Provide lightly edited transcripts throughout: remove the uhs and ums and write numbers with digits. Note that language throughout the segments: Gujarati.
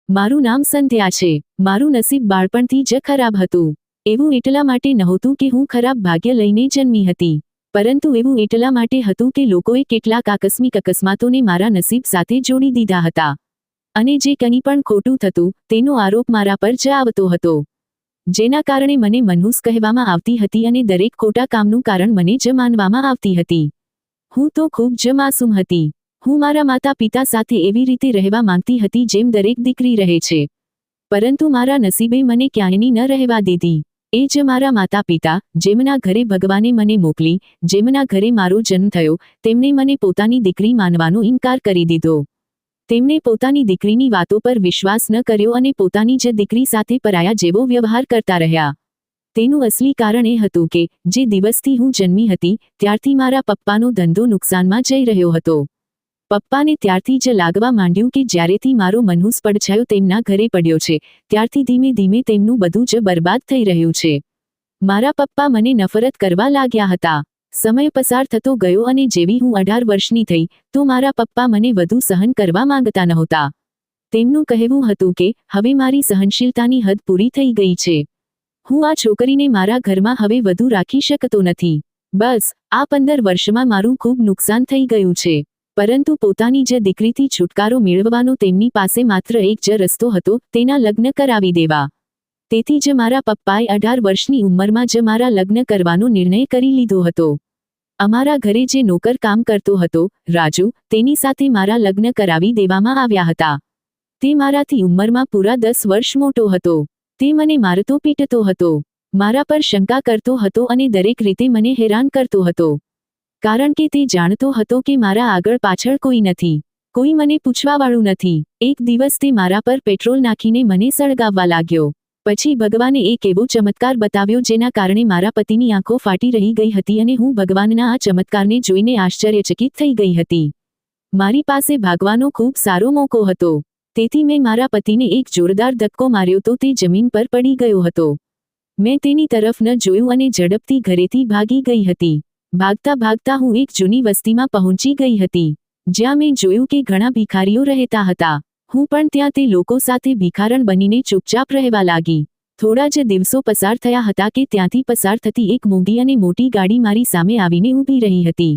મારું નામ સંધ્યા છે. મારું નસીબ બાળપણથી જ ખરાબ હતું. એવું એટલા માટે નહોતું કે હું ખરાબ ભાગ્ય લઈને જન્મી હતી, પરંતુ એવું એટલા માટે હતું કે લોકોએ કેટલાક આકસ્મિક અકસ્માતોને મારા નસીબ સાથે જોડી દીધા હતા. અને જે કંઈ પણ ખોટું થતું તેનો આરોપ મારા પર જ આવતો હતો, જેના કારણે મને મનહૂસ કહેવામાં આવતી હતી અને દરેક ખોટા કામનું કારણ મને જ માનવામાં આવતી હતી. હું તો ખૂબ જ માસૂમ હતી. હું મારા માતા પિતા સાથે એવી રીતે રહેવા માંગતી હતી જેમ દરેક દીકરી રહે છે, પરંતુ મારા નસીબે મને ક્યાંયની ન રહેવા દીધી. એ જ મારા માતા પિતા, જેમના ઘરે ભગવાને મને મોકલી, જેમના ઘરે મારો જન્મ થયો, તેમણે મને પોતાની દીકરી માનવાનો ઇનકાર કરી દીધો. તેમણે પોતાની દીકરીની વાતો પર વિશ્વાસ ન કર્યો અને પોતાની જ દીકરી સાથે પરાયા જેવો વ્યવહાર કરતા રહ્યા. તેનું અસલી કારણ એ હતું કે જે દિવસથી હું જન્મી હતી ત્યારથી મારા પપ્પાનો ધંધો નુકસાનમાં જઈ રહ્યો હતો. પપ્પાને ત્યારથી જ લાગવા માંડ્યું કે જ્યારેથી મારો મનહૂસ પડછાયો તેમના ઘરે પડ્યો છે, ત્યારથી ધીમે ધીમે તેમનું બધું જ બરબાદ થઈ રહ્યું છે. મારા પપ્પા મને નફરત કરવા લાગ્યા હતા. સમય પસાર થતો ગયો અને જેવી હું 18 વર્ષની થઈ તો મારા પપ્પા મને વધુ સહન કરવા માંગતા નહોતા. તેમનું કહેવું હતું કે હવે મારી સહનશીલતાની હદ પૂરી થઈ ગઈ છે. હું આ છોકરીને મારા ઘરમાં હવે વધુ રાખી શકતો નથી. બસ આ 15 વર્ષમાં મારું ખૂબ નુકસાન થઈ ગયું છે. પરંતુ પોતાની જ દીકરીથી છુટકારો મેળવવાનો તેમની પાસે માત્ર એક જ રસ્તો હતો, તેના લગ્ન કરાવી દેવા. તેથી જ મારા પપ્પાએ 18 વર્ષની ઉંમરમાં જ મારા લગ્ન કરવાનો નિર્ણય કરી લીધો હતો. અમારા ઘરે જે નોકર કામ કરતો હતો, રાજુ, તેની સાથે મારા લગ્ન કરાવી દેવામાં આવ્યા હતા. તે મારાથી ઉંમરમાં પૂરા 10 વર્ષ મોટો હતો. તે મને મારતો પીટતો હતો, મારા પર શંકા કરતો હતો અને દરેક રીતે મને હેરાન કરતો હતો. કારણ કે તે જાણતો હતો કે મારા આગળ પાછળ કોઈ નથી, કોઈ મને પૂછવાવાળું નથી. એક દિવસ તે મારા પર પેટ્રોલ નાખીને મને સળગાવવા લાગ્યો. પછી ભગવાને એક એવો ચમત્કાર બતાવ્યો જેના કારણે મારા પતિની આંખો ફાટી રહી ગઈ હતી અને હું ભગવાનના આ ચમત્કારને જોઈને આશ્ચર્યચકિત થઈ ગઈ હતી. મારી પાસે ભાગવાનો ખૂબ સારો મોકો હતો. તેથી મેં મારા પતિને એક જોરદાર ધક્કો માર્યો તો તે જમીન પર પડી ગયો હતો. મેં તેની તરફ ન જોયું અને ઝડપથી ઘરેથી ભાગી ગઈ હતી. ભાગતા ભાગતા હું એક જૂની વસ્તીમાં પહોંચી ગઈ હતી, જ્યાં મેં જોયું કે ઘણા ભિખારીઓ રહેતા હતા. હું પણ ત્યાં તે લોકો સાથે ભિખારણ બનીને ચૂપચાપ રહેવા લાગી. થોડા જ દિવસો પસાર થયા હતા કે ત્યાંથી પસાર થતી એક મોંઘી અને મોટી ગાડી મારી સામે આવીને ઊભી રહી હતી.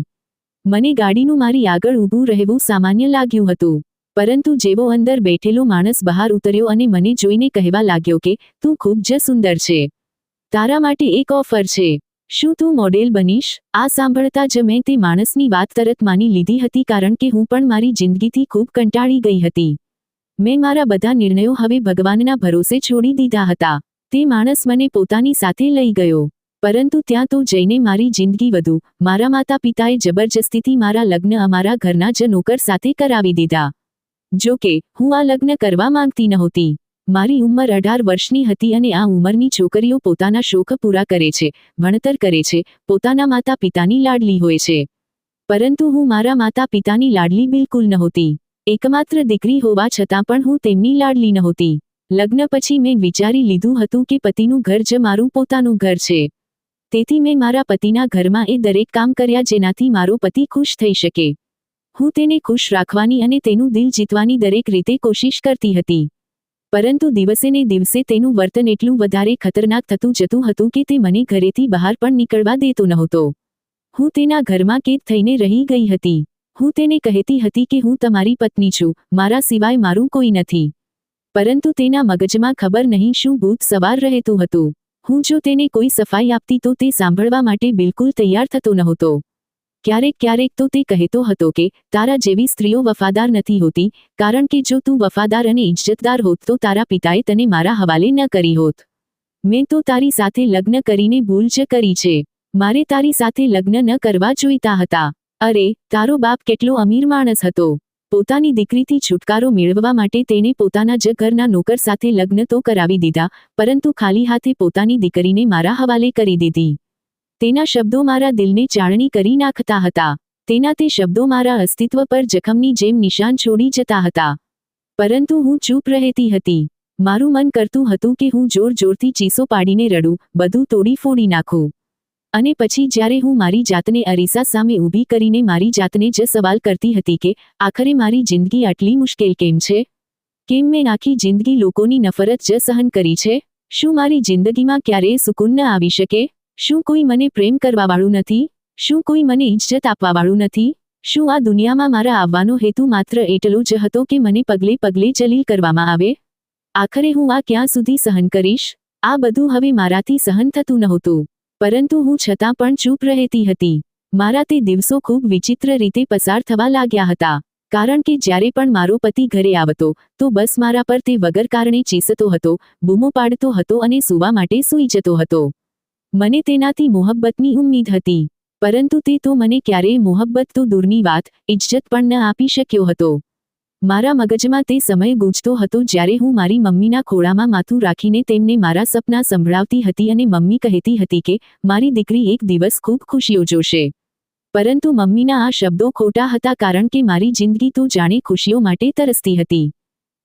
મને ગાડીનું મારી આગળ ઊભું રહેવું સામાન્ય લાગ્યું હતું, પરંતુ જેવો અંદર બેઠેલો માણસ બહાર ઉતર્યો અને મને જોઈને કહેવા લાગ્યો કે તું ખૂબ જ સુંદર છે, તારા માટે એક ઓફર છે, શું તું મોડેલ બનીશ? આ સાંભળતા જ મેં તે માણસની વાત તરત માની લીધી હતી, કારણ કે હું પણ મારી જિંદગીથી ખૂબ કંટાળી ગઈ હતી. મેં મારા બધા નિર્ણયો હવે ભગવાનના ભરોસે છોડી દીધા હતા. તે માણસ મને પોતાની સાથે લઈ ગયો, પરંતુ ત્યાં તો જઈને મારી જિંદગી વધુ. મારા માતા પિતાએ જબરજસ્તીથી મારા લગ્ન અમારા ઘરના જ નોકર સાથે કરાવી દીધા. જો કે હું આ લગ્ન કરવા માંગતી નહોતી. મારી ઉંમર 18 વર્ષની હતી અને આ ઉંમરની છોકરીઓ પોતાના શોખ પૂરા કરે છે, ભણતર કરે છે, પોતાના માતા પિતાની લાડલી હોય છે. પરંતુ હું મારા માતા પિતાની લાડલી બિલકુલ નહોતી. એકમાત્ર દીકરી હોવા છતાં પણ હું તેમની લાડલી નહોતી. લગ્ન પછી મેં વિચારી લીધું હતું કે પતિનું ઘર જ મારું પોતાનું ઘર છે. તેથી મેં મારા પતિના ઘરમાં એ દરેક કામ કર્યા જેનાથી મારો પતિ ખુશ થઈ શકે. હું તેને ખુશ રાખવાની અને તેનું દિલ જીતવાની દરેક રીતે કોશિશ કરતી હતી. પરંતુ દિવસેને દિવસે તેનું વર્તન એટલું વધારે ખતરનાક થતું જતું હતું કે તે મને ઘરેથી બહાર પણ નીકળવા દેતો નહોતો. હું તેના ઘરમાં કેદ થઈને રહી ગઈ હતી. હું તેને કહેતી હતી કે હું તમારી પત્ની છું, મારા સિવાય મારું કોઈ નથી. પરંતુ તેના મગજમાં ખબર નહીં શું ભૂત સવાર રહેતું હતું. હું જો તેને કોઈ સફાઈ આપતી તો તે સાંભળવા માટે બિલકુલ તૈયાર થતો નહોતો. ક્યારેક ક્યારેક તો તે કહેતો હતો કે તારા જેવી સ્ત્રીઓ વફાદાર નથી હોતી, કારણ કે જો તું વફાદાર અને ઇજ્જતદાર હોત તો તારા પિતાએ તને મારા હવાલે ન કરી હોત. મેં તો તારી સાથે લગ્ન કરીને ભૂલ જ કરી છે. મારે તારી સાથે લગ્ન ન કરવા જોઈતા હતા. અરે, તારો બાપ કેટલો અમીર માણસ હતો. પોતાની દીકરીથી છુટકારો મેળવવા માટે તેણે પોતાના જ ઘરના નોકર સાથે લગ્ન તો કરાવી દીધા, પરંતુ ખાલી હાથે પોતાની દીકરીને મારા હવાલે કરી દીધી. તેના શબ્દો મારા દિલને ચાળણી કરી નાખતા હતા. તેના તે શબ્દો મારા અસ્તિત્વ પર જખમની જેમ નિશાન છોડી જતા હતા. પરંતુ હું ચૂપ રહેતી હતી. મારું મન કરતું હતું કે હું જોર જોરથી ચીસો પાડીને રડું, બધું તોડી ફોડી નાખું. અને પછી જ્યારે હું મારી જાતને અરીસા સામે ઊભી કરીને મારી જાતને જ સવાલ કરતી હતી કે આખરે મારી જિંદગી આટલી મુશ્કેલ કેમ છે? કેમ મેં આખી જિંદગી લોકોની નફરત જ સહન કરી છે? શું મારી જિંદગીમાં ક્યારેય સુકૂન ન આવી શકે? શું કોઈ મને પ્રેમ કરવાવાળું નથી? શું કોઈ મને ઇજ્જત આપવાવાળું નથી? શું આ દુનિયામાં મારા આવવાનો હેતુ માત્ર એટલો જ હતો કે મને પગલે પગલે જલીલ કરવામાં આવે? આખરે હું આ ક્યાં સુધી સહન કરીશ? આ બધું હવે મારાથી સહન થતું નહોતું, પરંતુ હું છતાં પણ ચૂપ રહેતી હતી. મારા તે દિવસો ખૂબ વિચિત્ર રીતે પસાર થવા લાગ્યા હતા, કારણ કે જ્યારે પણ મારો પતિ ઘરે આવતો તો બસ મારા પર તે વગર કારણે ચીસતો હતો, બૂમો પાડતો હતો અને સૂવા માટે સૂઈ જતો હતો. મને તેનાથી મોહબ્બતની ઉમ્મીદ હતી, પરંતુ તે તો મને ક્યારેય મોહબ્બત તો દૂરની વાત, ઇજ્જત પણ ન આપી શક્યો હતો. મારા મગજમાં તે સમય ગૂંજતો હતો જ્યારે હું મારી મમ્મીના ખોળામાં માથું રાખીને તેમને મારા સપના સંભળાવતી હતી અને મમ્મી કહેતી હતી કે મારી દીકરી એક દિવસ ખૂબ ખુશીઓ જોશે. પરંતુ મમ્મીના આ શબ્દો ખોટા હતા, કારણ કે મારી જિંદગી તો જાણે ખુશીઓ માટે તરસતી હતી.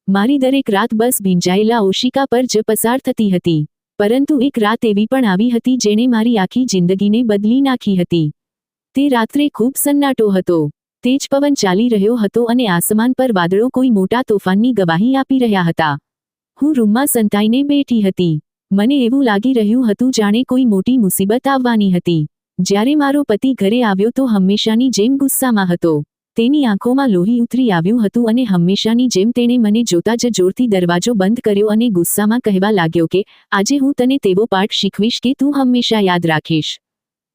મારી દરેક રાત બસ ભીંજાયેલા ઓશિકા પર જ પસાર થતી હતી. પરંતુ એક રાત એવી પણ આવી હતી જેણે મારી આખી જિંદગીને બદલી નાખી હતી. તે રાત્રે ખૂબ સન્નાટો હતો. તેજ પવન ચાલી રહ્યો હતો અને આસમાન પર વાદળો કોઈ મોટા તોફાનની ગવાહી આપી રહ્યા હતા. હું રૂમમાં સંતાઈને બેઠી હતી. મને એવું લાગી રહ્યું હતું જાણે કોઈ મોટી મુસીબત આવવાની હતી. જ્યારે મારો પતિ ઘરે આવ્યો તો હંમેશાની જેમ ગુસ્સામાં હતો. તેની આંખોમાં લોહી ઉતરી આવ્યું હતું અને હંમેશાની જેમ તેણે મને જોતા જ જોરથી દરવાજો બંધ કર્યો અને ગુસ્સામાં કહેવા લાગ્યો કે આજે હું તને તેવો પાઠ શીખવીશ કે તું હંમેશા યાદ રાખીશ.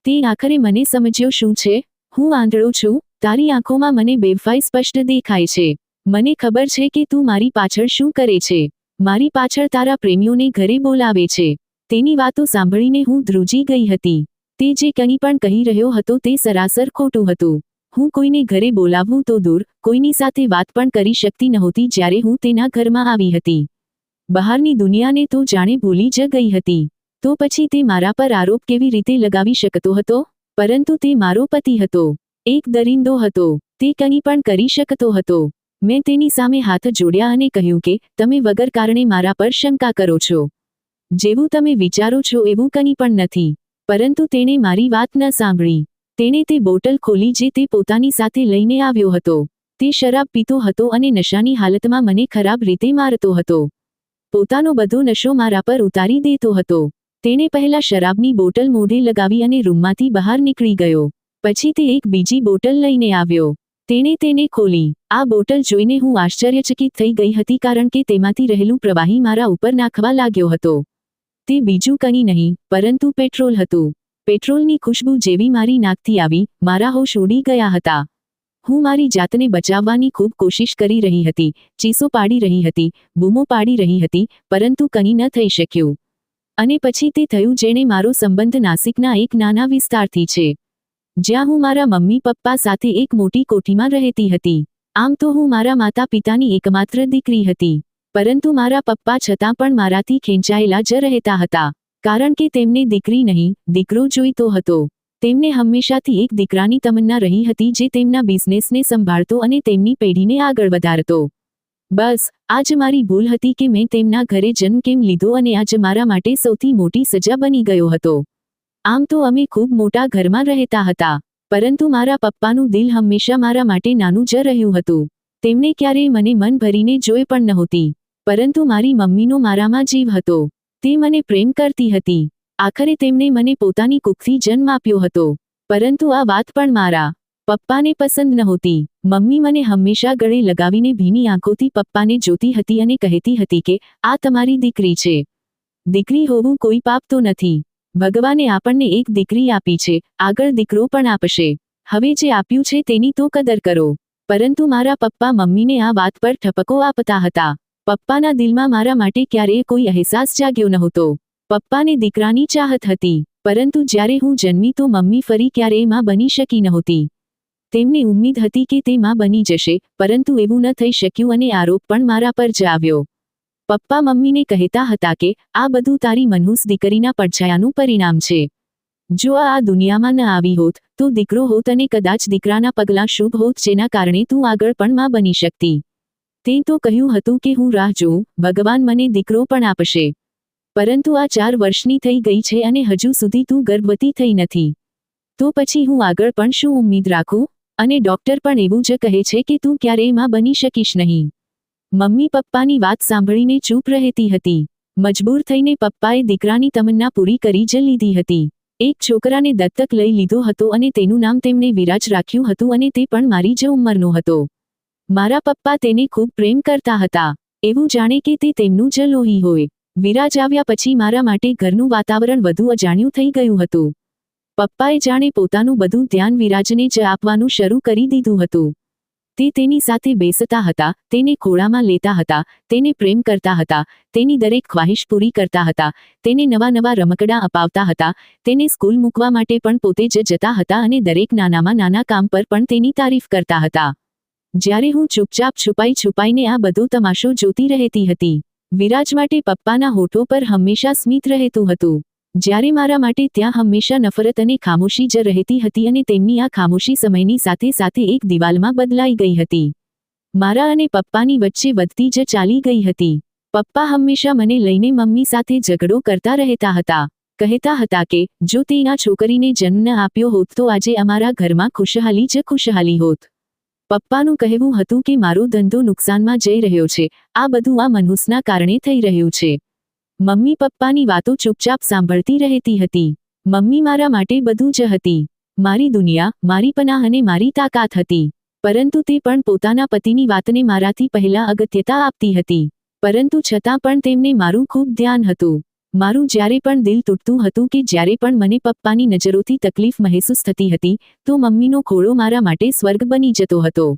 તે આખરે મને સમજ્યો શું છે? હું આંધળો છું? તારી આંખોમાં મને બેવફાઈ સ્પષ્ટ દેખાય છે. મને ખબર છે કે તું મારી પાછળ શું કરે છે. મારી પાછળ તારા પ્રેમીઓને ઘરે બોલાવે છે. તેની વાતો સાંભળીને હું ધ્રુજી ગઈ હતી. તે જે કંઈ પણ કહી રહ્યો હતો તે સરાસર ખોટું હતું. હું કોઈને ઘરે બોલાવવું તો દૂર, કોઈની સાથે વાત પણ કરી શકતી નહોતી જ્યારે હું તેના ઘરમાં આવી હતી. બહારની દુનિયાને તો જાણે ભૂલી જ ગઈ હતી. તો પછી તે મારા પર આરોપ કેવી રીતે લગાવી શકતો હતો? પરંતુ તે મારો પતિ હતો, એક દરિંદો હતો. તે કંઈ પણ કરી શકતો હતો. મેં તેની સામે હાથ જોડ્યા અને કહ્યું કે તમે વગર કારણે મારા પર શંકા કરો છો. જેવું તમે વિચારો છો એવું કંઈ પણ નથી. પરંતુ તેણે મારી વાત ન સાંભળી. તેણે તે બોટલ ખોલી જે તે પોતાની સાથે લઈને આવ્યો હતો. તે શરાબ પીતો હતો અને નશાની હાલતમાં મને ખરાબ રીતે મારતો હતો. પોતાનો બધો નશો મારા પર ઉતારી દેતો હતો. તેણે પહેલા શરાબની બોટલ મોઢે લગાવી અને રૂમમાંથી બહાર નીકળી ગયો. પછી તે એક બીજી બોટલ લઈને આવ્યો. તેણે તેને ખોલી. આ બોટલ જોઈને હું આશ્ચર્યચકિત થઈ ગઈ હતી, કારણ કે તેમાંથી રહેલું પ્રવાહી મારા ઉપર નાખવા લાગ્યો હતો. તે બીજું કંઈ નહીં પરંતુ પેટ્રોલ હતું. પેટ્રોલની ખુશ્બુ જેવી મારી નાકથી આવી, મારા હોશ ઉડી ગયા હતા. હું મારી જાતને બચાવવાની ખૂબ કોશિશ કરી રહી હતી, ચીસો પાડી રહી હતી, બૂમો પાડી રહી હતી, પરંતુ કંઈ ન થઈ શક્યું. અને પછી તે થયું જેણે મારો સંબંધ નાસિકના એક નાના વિસ્તારથી છે, જ્યાં હું મારા મમ્મી પપ્પા સાથે એક મોટી કોઠીમાં રહેતી હતી. આમ તો હું મારા માતા પિતાની એકમાત્ર દીકરી હતી, પરંતુ મારા પપ્પા છતાં પણ મારાથી ખેંચાયેલા જ રહેતા હતા, કારણ કે તેમને દીકરી નહીં, દીકરો જોઈતો હતો. તેમને હંમેશાથી એક દીકરાની તમન્ના રહી હતી જે તેમના બિઝનેસને સંભાળતો અને તેમની પેઢીને આગળ વધારતો. બસ આ જ મારી ભૂલ હતી કે મેં તેમના ઘરે જન્મ કેમ લીધો, અને આ જ મારા માટે સૌથી મોટી સજા બની ગયો હતો. આમ તો અમે ખૂબ મોટા ઘરમાં રહેતા હતા, પરંતુ મારા પપ્પાનું દિલ હંમેશા મારા માટે નાનું જ રહ્યું હતું. તેમણે ક્યારેય મને મન ભરીને જોઈ પણ નહોતી, પરંતુ મારી મમ્મીનો મારામાં જીવ હતો. તે મને પ્રેમ કરતી હતી. આખરે તેમણે મને પોતાની કુખથી જન્મ આપ્યો હતો. પરંતુ આ વાત પણ મારા પપ્પાને પસંદ નહોતી. મમ્મી મને હંમેશા ગળે લગાવીને ભીની આંખોથી પપ્પાને જોતી હતી અને કહેતી હતી કે આ તમારી દીકરી છે. દીકરી હોવું કોઈ પાપ તો નથી. ભગવાને આપણને એક દીકરી આપી છે, આગળ દીકરો પણ આપશે. હવે જે આપ્યું છે તેની તો કદર કરો. પરંતુ મારા પપ્પા મમ્મીને આ વાત પર ઠપકો આપતા હતા. પપ્પાના દિલમાં મારા માટે ક્યારેય કોઈ અહેસાસ જાગ્યો નહોતો. પપ્પાને દીકરાની ચાહત હતી, પરંતુ જ્યારે હું જન્મી તો મમ્મી ફરી ક્યારેય માં બની શકી નહોતી. તેમને ઉમ્મીદ હતી કે તે માં બની જશે, પરંતુ એવું ન થઈ શક્યું અને આરોપ પણ મારા પર જ આવ્યો. પપ્પા મમ્મીને કહેતા હતા કે આ બધું તારી મનહૂસ દીકરીના પડછાયાનું પરિણામ છે. જો આ દુનિયામાં ન આવી હોત તો દીકરો હોત, અને કદાચ દીકરાના પગલાં શુભ હોત જેના કારણે તું આગળ પણ માં બની શકતી. તે તો કહ્યું હતું કે હું રાહ જોઉં, ભગવાન મને દીકરો પણ આપશે. પરંતુ આ 4 વર્ષની થઈ ગઈ છે અને હજુ સુધી તું ગર્ભવતી થઈ નથી. તો પછી હું આગળ પણ શું ઉમ્મીદ રાખું? અને ડોક્ટર પણ એવું જ કહે છે કે તું ક્યારેય માં બની શકીશ નહીં. મમ્મી પપ્પાની વાત સાંભળીને ચૂપ રહેતી હતી. મજબૂર થઈને પપ્પાએ દીકરાની તમન્ના પૂરી કરી જ લીધી હતી. એક છોકરાને દત્તક લઈ લીધો હતો અને તેનું નામ તેમણે વિરાજ રાખ્યું હતું અને તે પણ મારી જ ઉંમરનો હતો. મારા પપ્પા તેને ખૂબ પ્રેમ કરતા હતા, એવું જાણે કે તે તેમનું જ લોહી હોય. વિરાજ આવ્યા પછી મારા માટે ઘરનું વાતાવરણ વધુ અજાણ્યું થઈ ગયું હતું. પપ્પાએ જાણે પોતાનું બધું ધ્યાન વિરાજને જ આપવાનું શરૂ કરી દીધું હતું. તે તેની સાથે બેસતા હતા, તેને ખોળામાં લેતા હતા, તેને પ્રેમ કરતા હતા, તેની દરેક ખ્વાહિશ પૂરી કરતા હતા, તેને નવા નવા રમકડાં અપાવતા હતા, તેને સ્કૂલ મૂકવા માટે પણ પોતે જ જતા હતા અને દરેક નાનામાં નાના કામ પર પણ તેની તારીફ કરતા હતા. જ્યારે હું ચૂપચાપ છુપાઈને આ બધો તમાશો જોતી રહેતી હતી. વિરાજ માટે પપ્પાના હોઠો પર હંમેશા સ્મિત રહેતું હતું, જ્યારે મારા માટે ત્યાં હંમેશા નફરત અને ખામોશી જ રહેતી હતી અને તેમની આ ખામોશી સમયની સાથે સાથે એક દિવાલમાં બદલાઈ ગઈ હતી. મારા અને પપ્પાની વચ્ચે વધતી જ ચાલી ગઈ હતી. પપ્પા હંમેશા મને લઈને મમ્મી સાથે ઝઘડો કરતા રહેતા હતા. કહેતા હતા કે જો તે આ છોકરીને જન્મ ન આપ્યો હોત તો આજે અમારા ઘરમાં ખુશહાલી જ ખુશહાલી હોત. પપ્પાનું કહેવું હતું કે મારો ધંધો નુકસાનમાં જઈ રહ્યો છે, આ બધું આ મનહૂસના કારણે થઈ રહ્યું છે. મમ્મી પપ્પાની વાતો ચૂપચાપ સાંભળતી રહેતી હતી. મમ્મી મારા માટે બધું જ હતી, મારી દુનિયા, મારી પનાહ અને મારી તાકાત હતી. પરંતુ તે પણ પોતાના પતિની વાતને મારાથી પહેલા અગત્યતા આપતી હતી. પરંતુ છતાં પણ તેમને મારું ખૂબ ધ્યાન હતું. મારું જ્યારે પણ દિલ તૂટતું હતું કે જ્યારે પણ મને પપ્પાની નજરોથી તકલીફ મહેસૂસ થતી હતી, તો મમ્મીનો ખોળો મારા માટે સ્વર્ગ બની જતો હતો.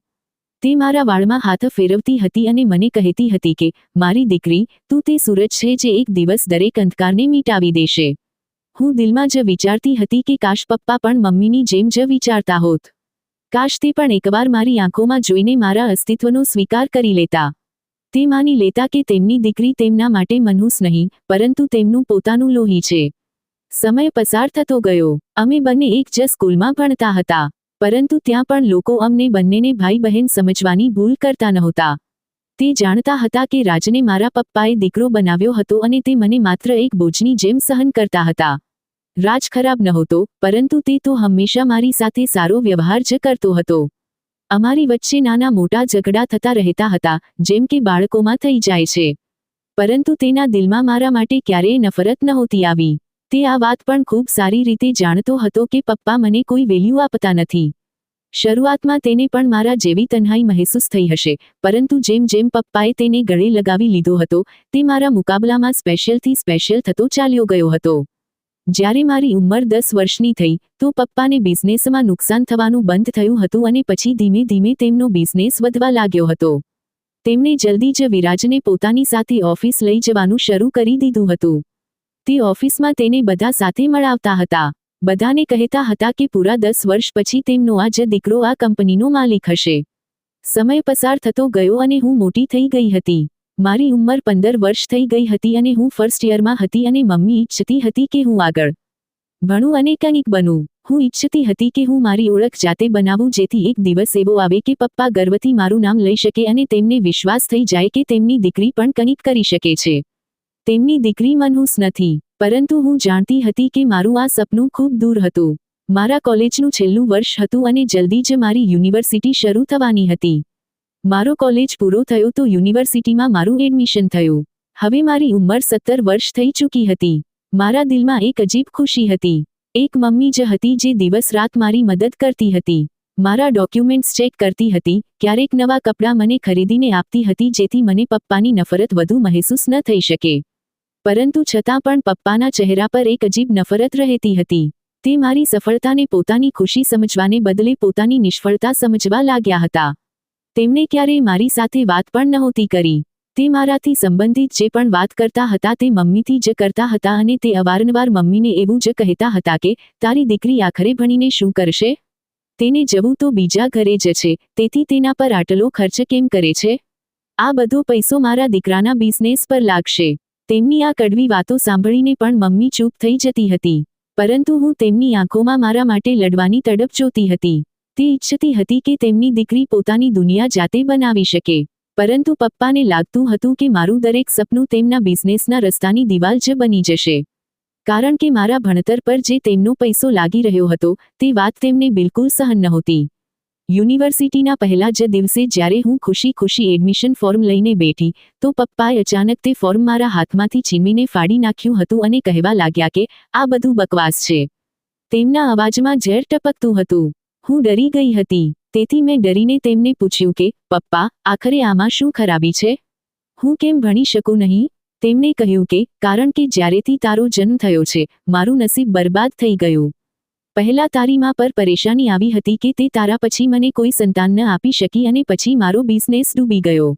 તે મારા વાળમાં હાથ ફેરવતી હતી અને મને કહેતી હતી કે મારી દીકરી, તું તે સૂરજ છે જે એક દિવસ દરેક અંધકારને મિટાવી દેશે. હું દિલમાં જ વિચારતી હતી કે કાશ પપ્પા પણ મમ્મીની જેમ જ વિચારતા હોત. કાશ તે પણ એકવાર મારી આંખોમાં જોઈને મારા અસ્તિત્વનો સ્વીકાર કરી લેતા. તે માની લેતા કે તેમની દીકરી તેમના માટે મનહૂસ નહીં, પરંતુ તેમનું પોતાનું લોહી છે. સમય પસાર થતો ગયો. અમે બંને એક જ સ્કૂલમાં ભણતા હતા, પરંતુ ત્યાં પણ લોકો અમને બંનેને ભાઈ બહેન સમજવાની ભૂલ કરતા નહોતા. તે જાણતા હતા કે રાજને મારા પપ્પાએ દીકરો બનાવ્યો હતો અને તે મને માત્ર એક બોજની જેમ સહન કરતા હતા. રાજ ખરાબ નહોતો, પરંતુ તે તો હંમેશા મારી સાથે સારો વ્યવહાર જ કરતો હતો. અમારી વચ્ચે નાના મોટા ઝઘડા થતા રહેતા હતા, જેમ કે બાળકોમાં થઈ જાય છે. પરંતુ તેના દિલમાં મારા માટે ક્યારેય નફરત નહોતી આવી. તે આ વાત પણ ખૂબ સારી રીતે જાણતો હતો કે પપ્પા મને કોઈ વેલ્યુ આપતા નથી. શરૂઆતમાં તેને પણ મારા જેવી તન્હાઈ મહેસૂસ થઈ હશે, પરંતુ જેમ જેમ પપ્પાએ તેને ગળે લગાવી લીધો હતો, તે મારા મુકાબલામાં સ્પેશિયલ થતો ચાલ્યો ગયો હતો. જ્યારે મારી ઉંમર 10 વર્ષની થઈ, તો પપ્પાને બિઝનેસમાં નુકસાન થવાનું બંધ થયું હતું અને પછી ધીમે ધીમે તેમનો બિઝનેસ વધવા લાગ્યો હતો. તેમણે જલ્દી જ વિરાજને પોતાની સાથે ઓફિસ લઈ જવાનું શરૂ કરી દીધું હતું. તે ઓફિસમાં તેને બધા સાથે મળાવતા હતા. બધાને કહેતા હતા કે પૂરા 10 વર્ષ પછી તેમનો આ જ દીકરો આ કંપનીનો માલિક હશે. સમય પસાર થતો ગયો અને હું મોટી થઈ ગઈ હતી. મારી ઉંમર 15 વર્ષ થઈ ગઈ હતી અને હું ફર્સ્ટ યરમાં હતી અને મમ્મી ઈચ્છતી હતી કે હું આગળ ભણું અને કંઈક બનું. હું ઈચ્છતી હતી કે હું મારી ઓળખ જાતે બનાવું, જેથી એક દિવસ એવો આવે કે પપ્પા ગર્વથી મારું નામ લઈ શકે અને તેમને વિશ્વાસ થઈ જાય કે તેમની દીકરી પણ કંઈક કરી શકે છે. તેમની દીકરી મનહૂસ નથી, પરંતુ હું જાણતી હતી કે મારું આ સપનું ખૂબ દૂર હતું. મારા કોલેજનું છેલ્લું વર્ષ હતું અને જલ્દી જ મારી યુનિવર્સિટી શરૂ થવાની હતી. મારો કોલેજ પૂરો થયો તો યુનિવર્સિટીમાં મારું એડમિશન થયું. હવે મારી ઉંમર 17 વર્ષ થઈ ચૂકી હતી. મારા દિલમાં એક અજીબ ખુશી હતી. એક મમ્મી જ હતી જે દિવસ રાત મારી મદદ કરતી હતી. મારા ડોક્યુમેન્ટ્સ ચેક કરતી હતી, ક્યારેક નવા કપડાં મને ખરીદીને આપતી હતી જેથી મને પપ્પાની નફરત વધુ મહેસૂસ ન થઈ શકે. પરંતુ છતાં પણ પપ્પાના ચહેરા પર એક અજીબ નફરત રહેતી હતી. તે મારી સફળતાને પોતાની ખુશી સમજવાને બદલે પોતાની નિષ્ફળતા સમજવા લાગ્યા હતા. તેમણે ક્યારેય મારી સાથે વાત પણ નહોતી કરી. તે મારાથી સંબંધિત જે પણ વાત કરતા હતા તે મમ્મીથી જ કરતા હતા અને તે અવારનવાર મમ્મીને એવું જ કહેતા હતા કે તારી દીકરી આખરે ભણીને શું કરશે? તેને જવું તો બીજા ઘરે જ છે, તેથી તેના પર આટલો ખર્ચ કેમ કરે છે? આ બધો પૈસો મારા દીકરાના બિઝનેસ પર લાગશે. તેમની આ કડવી વાતો સાંભળીને પણ મમ્મી ચૂપ થઈ જતી હતી. પરંતુ હું તેમની આંખોમાં મારા માટે લડવાની તડપ જોતી હતી. તે ઈચ્છતી હતી કે તેમની દીકરી પોતાની દુનિયા જાતે બનાવી શકે. પરંતુ પપ્પાને લાગતું હતું કે મારું દરેક સપનું તેમના બિઝનેસના રસ્તાની દિવાલ જ બની જશે. કારણ કે મારા ભણતર પર જે તેમનો પૈસો લાગી રહ્યો હતો, તે વાત તેમને બિલકુલ સહન નહોતી. યુનિવર્સિટીના પહેલા જ દિવસે જ્યારે હું ખુશી ખુશી એડમિશન ફોર્મ લઈને બેઠી તો પપ્પાએ અચાનક તે ફોર્મ મારા હાથમાંથી છીનવીને ફાડી નાખ્યું હતું અને કહેવા લાગ્યા કે આ બધું બકવાસ છે. તેમના અવાજમાં ઝેર ટપકતું હતું. હું ડરી ગઈ હતી. તેથી મેં ડરીને તેમને પૂછ્યું કે પપ્પા, આખરે આમાં શું ખરાબી છે? હું કેમ ભણી શકું નહીં? તેમણે કહ્યું કે કારણ કે જ્યારેથી તારો જન્મ થયો છે મારું નસીબ બરબાદ થઈ ગયું. પહેલા તારી માં પર પરેશાની આવી હતી કે તે તારા પછી મને કોઈ સંતાન ન આપી શકી અને પછી મારો બિઝનેસ ડૂબી ગયો.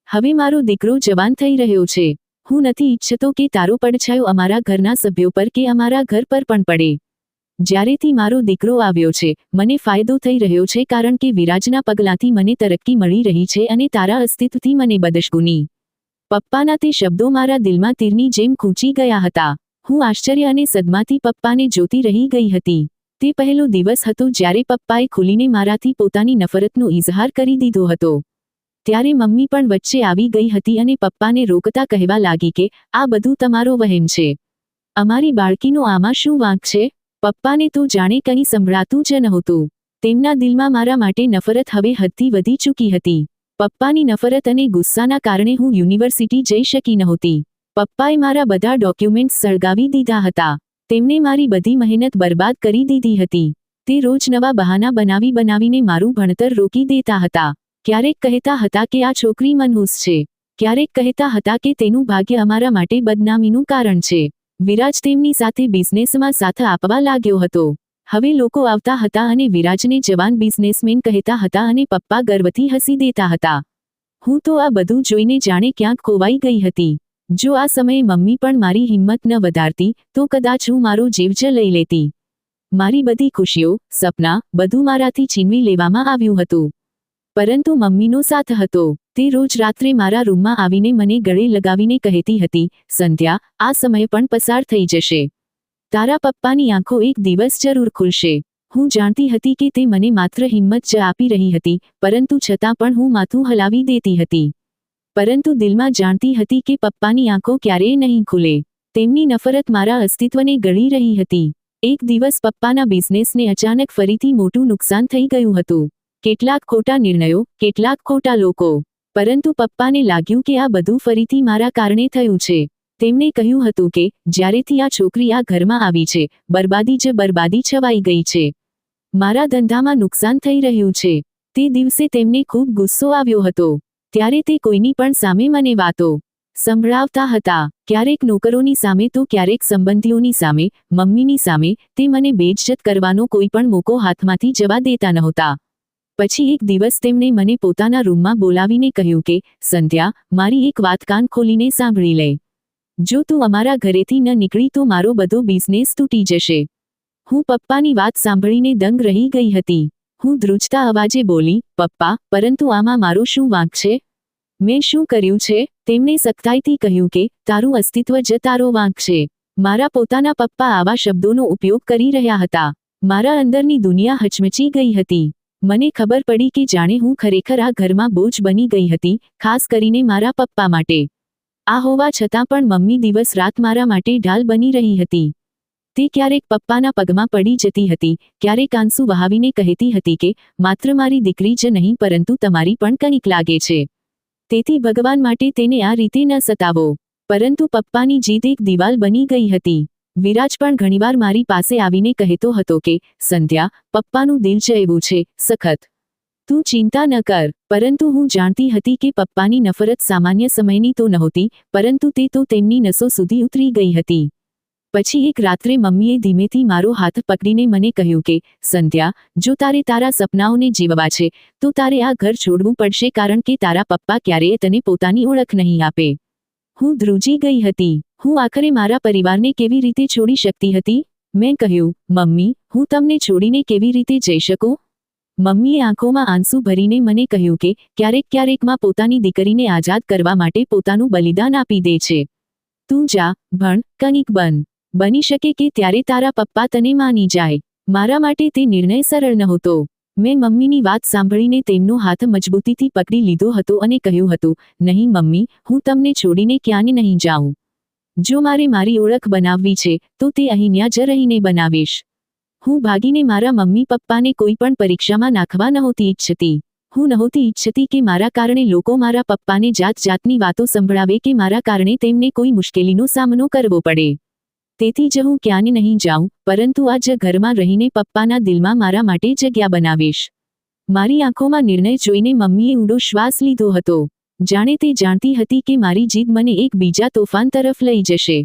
હવે મારો દીકરો જવાન થઈ રહ્યો છે. હું નથી ઈચ્છતો કે તારો પડછાયો અમારા ઘરના સભ્યો પર કે અમારા ઘર પર પણ પડે. જ્યારેથી મારો દીકરો આવ્યો છે મને ફાયદો થઈ રહ્યો છે કારણ કે વિરાજના પગલાંથી મને તરક્કી મળી રહી છે અને તારા અસ્તિત્વથી મને બદશગુની. પપ્પાના તે શબ્દો મારા દિલમાં તીરની જેમ ખૂંચી ગયા હતા. હું આશ્ચર્ય અને સદમાથી પપ્પાને જોતી રહી ગઈ હતી. તે પહેલો દિવસ હતો જ્યારે પપ્પાએ ખુલીને મારાથી પોતાની નફરતનો ઇઝહાર કરી દીધો હતો. ત્યારે મમ્મી પણ વચ્ચે આવી ગઈ હતી અને પપ્પાને રોકતા કહેવા લાગી કે આ બધું તમારો વહેમ છે. અમારી બાળકીનો આમાં શું વાંક છે? પપ્પાને તો જાણે કંઈ સંભળાતું જ નહોતું. તેમના દિલમાં મારા માટે નફરત હવે હદથી વધી ચૂકી હતી. પપ્પાની નફરત અને ગુસ્સાના કારણે હું યુનિવર્સિટી જઈ શકી નહોતી. પપ્પાએ મારા બધા ડોક્યુમેન્ટ્સ સળગાવી દીધા હતા. તેમણે મારી બધી મહેનત બરબાદ કરી દીધી હતી. તે રોજ નવા બહાના બનાવીને મારું ભણતર રોકી દેતા હતા. ક્યારેક કહેતા હતા કે આ છોકરી મનહૂસ છે. ક્યારેક કહેતા હતા કે તેનું ભાગ્ય અમારા માટે બદનામીનું કારણ છે. વિરાજ તેમની સાથે બિઝનેસમાં સાથ આપવા લાગ્યો હતો. હવે લોકો આવતા હતા અને વિરાજને જવાન બિઝનેસમેન કહેતા હતા અને પપ્પા ગર્વથી હસી દેતા હતા. હું તો આ બધું જોઈને જાણે ક્યાંક ખોવાઈ ગઈ હતી. જો આ સમયે મમ્મી પણ મારી હિંમત ન વધારતી તો કદાચ હું મારો જીવ જ લઈ લેતી. મારી બધી ખુશીઓ, સપના, બધું મારાથી છીનવી લેવામાં આવ્યું હતું. પરંતુ મમ્મીનો સાથ હતો. તે રોજ રાત્રે મારા રૂમમાં આવીને મને ગળે લગાવીને કહેતી હતી, સંધ્યા, આ સમય પણ પસાર થઈ જશે. તારા પપ્પાની આંખો એક દિવસ જરૂર ખુલશે. હું જાણતી હતી કે તે મને માત્ર હિંમત જ આપી રહી હતી, પરંતુ છતાં પણ હું માથું હલાવી દેતી હતી. પરંતુ દિલમાં જાણતી હતી કે પપ્પાની આંખો ક્યારેય નહીં ખુલે. તેમની નફરત મારા અસ્તિત્વને ગળી રહી હતી. એક દિવસ પપ્પાના બિઝનેસને અચાનક ફરીથી મોટું નુકસાન થઈ ગયું હતું. કેટલાક ખોટા નિર્ણયો, કેટલાક ખોટા લોકો. પરંતુ પપ્પાને લાગ્યું કે આ બધું ફરીથી મારા કારણે થયું છે. તેમણે કહ્યું હતું કે જ્યારેથી આ છોકરી આ ઘરમાં આવી છે, બરબાદી જ બરબાદી છવાઈ ગઈ છે. મારા ધંધામાં નુકસાન થઈ રહ્યું છે. તે દિવસે તેમને ખૂબ ગુસ્સો આવ્યો હતો. ત્યારે તે કોઈની પણ સામે મને વાતો સંભળાવતા હતા. ક્યારેક નોકરોની સામે તો ક્યારેક સંબંધીઓની સામે, મમ્મીની સામે. તે મને બેઇજ્જત કરવાનો કોઈ પણ મોકો હાથમાંથી જવા દેતા નહોતા. પછી એક દિવસ તેમણે મને પોતાના રૂમમાં બોલાવીને કહ્યું કે સંધ્યા, મારી એક વાત કાન ખોલીને સાંભળી લે. જો તું અમારા ઘરેથી ન નીકળી તો મારો બધો બિઝનેસ તૂટી જશે. હું પપ્પાની વાત સાંભળીને દંગ રહી ગઈ હતી. હું ધ્રુજતા અવાજે બોલી, પપ્પા, પરંતુ આમાં મારો શું વાંક છે? મેં શું કર્યું છે? તેમણે સખ્તાઈથી કહ્યું કે તારું અસ્તિત્વ જ તારો વાંક છે. મારા પોતાના પપ્પા આવા શબ્દોનો ઉપયોગ કરી રહ્યા હતા. મારા અંદરની દુનિયા હચમચી ગઈ હતી. મને ખબર પડી કે જાણે હું ખરેખર આ ઘરમાં બોજ બની ગઈ હતી, ખાસ કરીને મારા પપ્પા માટે. આ હોવા છતાં પણ મમ્મી દિવસ રાત મારા માટે ઢાલ બની રહી હતી. તે ક્યારેક પપ્પાના પગમાં પડી જતી હતી, ક્યારેક આંસુ વહાવીને કહેતી હતી કે માત્ર મારી દીકરી જ નહીં પરંતુ તમારી પણ કંઈક લાગે છે. તેથી ભગવાન માટે તેને આ રીતે ન સતાવો. પરંતુ પપ્પાની જીદ એક દિવાલ બની ગઈ હતી. વિરાજ પણ ઘણીવાર મારી પાસે આવીને કહેતો હતો કે સંધ્યા, પપ્પાનું દિલ જ એવું છે, સખત. તું ચિંતા ન કર. પરંતુ હું જાણતી હતી કે પપ્પાની નફરત સામાન્ય સમયની તો નહોતી, પરંતુ તે તો તેમની નસો સુધી ઉતરી ગઈ હતી. પછી એક રાત્રે મમ્મીએ ધીમેથી મારો હાથ પકડીને મને કહ્યું કે સંધ્યા, જો તારે તારા સપનાઓને જીવવા છે તો તારે આ ઘર છોડવું પડશે કારણ કે તારા પપ્પા ક્યારેય તને પોતાની ઓળખ નહીં આપે. હું ધ્રુજી ગઈ હતી. હું આખરે મારા પરિવારને કેવી રીતે છોડી શકતી હતી? મેં કહ્યું, મમ્મી, હું તમને છોડીને કેવી રીતે જઈ શકું? મમ્મીએ આંખોમાં આંસુ ભરીને મને કહ્યું કે ક્યારેક ક્યારેક માં પોતાની દીકરીને આઝાદ કરવા માટે પોતાનું બલિદાન આપી દે છે. તું જા, ભણ, કંઈક બન. બની શકે કે ત્યારે તારા પપ્પા તને માની જાય. મારા માટે તે નિર્ણય સરળ નહોતો. મેં મમ્મીની વાત સાંભળીને તેમનો હાથ મજબૂતીથી પકડી લીધો હતો અને કહ્યું હતું, નહીં મમ્મી, હું તમને છોડીને ક્યાંય નહીં જાઉં. જો મારે મારી ઓળખ બનાવવી છે તો તે અહીંયા જ રહીને બનાવીશ. હું ભાગીને મારા મમ્મી પપ્પાને કોઈ પણ પરીક્ષામાં નાખવા નહોતી ઈચ્છતી. હું નહોતી ઈચ્છતી કે મારા કારણે લોકો મારા પપ્પાને જાતની વાતો સંભળાવે કે મારા કારણે તેમને કોઈ મુશ્કેલીનો સામનો કરવો પડે. તેથી જ હું ક્યાંય નહીં જાઉં, પરંતુ આ જ ઘરમાં રહીને પપ્પાના દિલમાં મારા માટે જગ્યા બનાવીશ. મારી આંખોમાં નિર્ણય જોઈને મમ્મીએ ઊંડો શ્વાસ લીધો હતો. જાણે તે જાણતી હતી કે મારી જીદ મને એક બીજા તોફાન તરફ લઈ જશે.